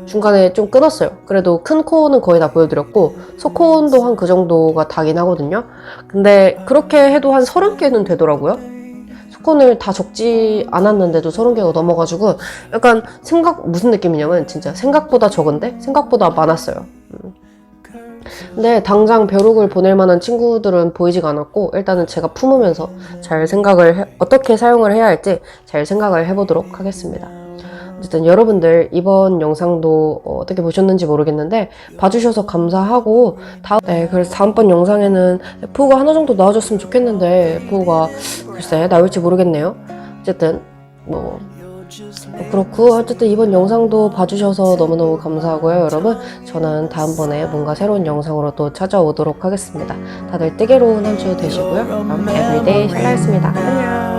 중간에 좀 끊었어요. 그래도 큰 코는 거의 다 보여드렸고 소코온도 한 그 정도가 다긴 하거든요. 근데 그렇게 해도 한 30개는 되더라고요. 소콘을 다 적지 않았는데도 30개가 넘어가지고 약간 무슨 느낌이냐면 진짜 생각보다 적은데 생각보다 많았어요. 근데 당장 벼룩을 보낼 만한 친구들은 보이지가 않았고 일단은 제가 품으면서 잘 어떻게 사용을 해야 할지 잘 생각을 해보도록 하겠습니다. 어쨌든 여러분들 이번 영상도 어떻게 보셨는지 모르겠는데 봐주셔서 감사하고 네, 그래서 다음번 영상에는 F5가 하나 정도 나와줬으면 좋겠는데 F5가 글쎄 나올지 모르겠네요. 어쨌든 그렇고 어쨌든 이번 영상도 봐주셔서 너무너무 감사하고요. 여러분 저는 다음번에 뭔가 새로운 영상으로 또 찾아오도록 하겠습니다. 다들 뜨개로운 한 주 되시고요. 그럼 에브리데이 샬라였습니다. 안녕.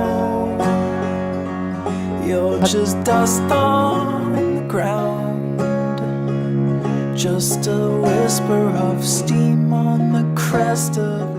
You're just dust on the ground, just a whisper of steam on the crest of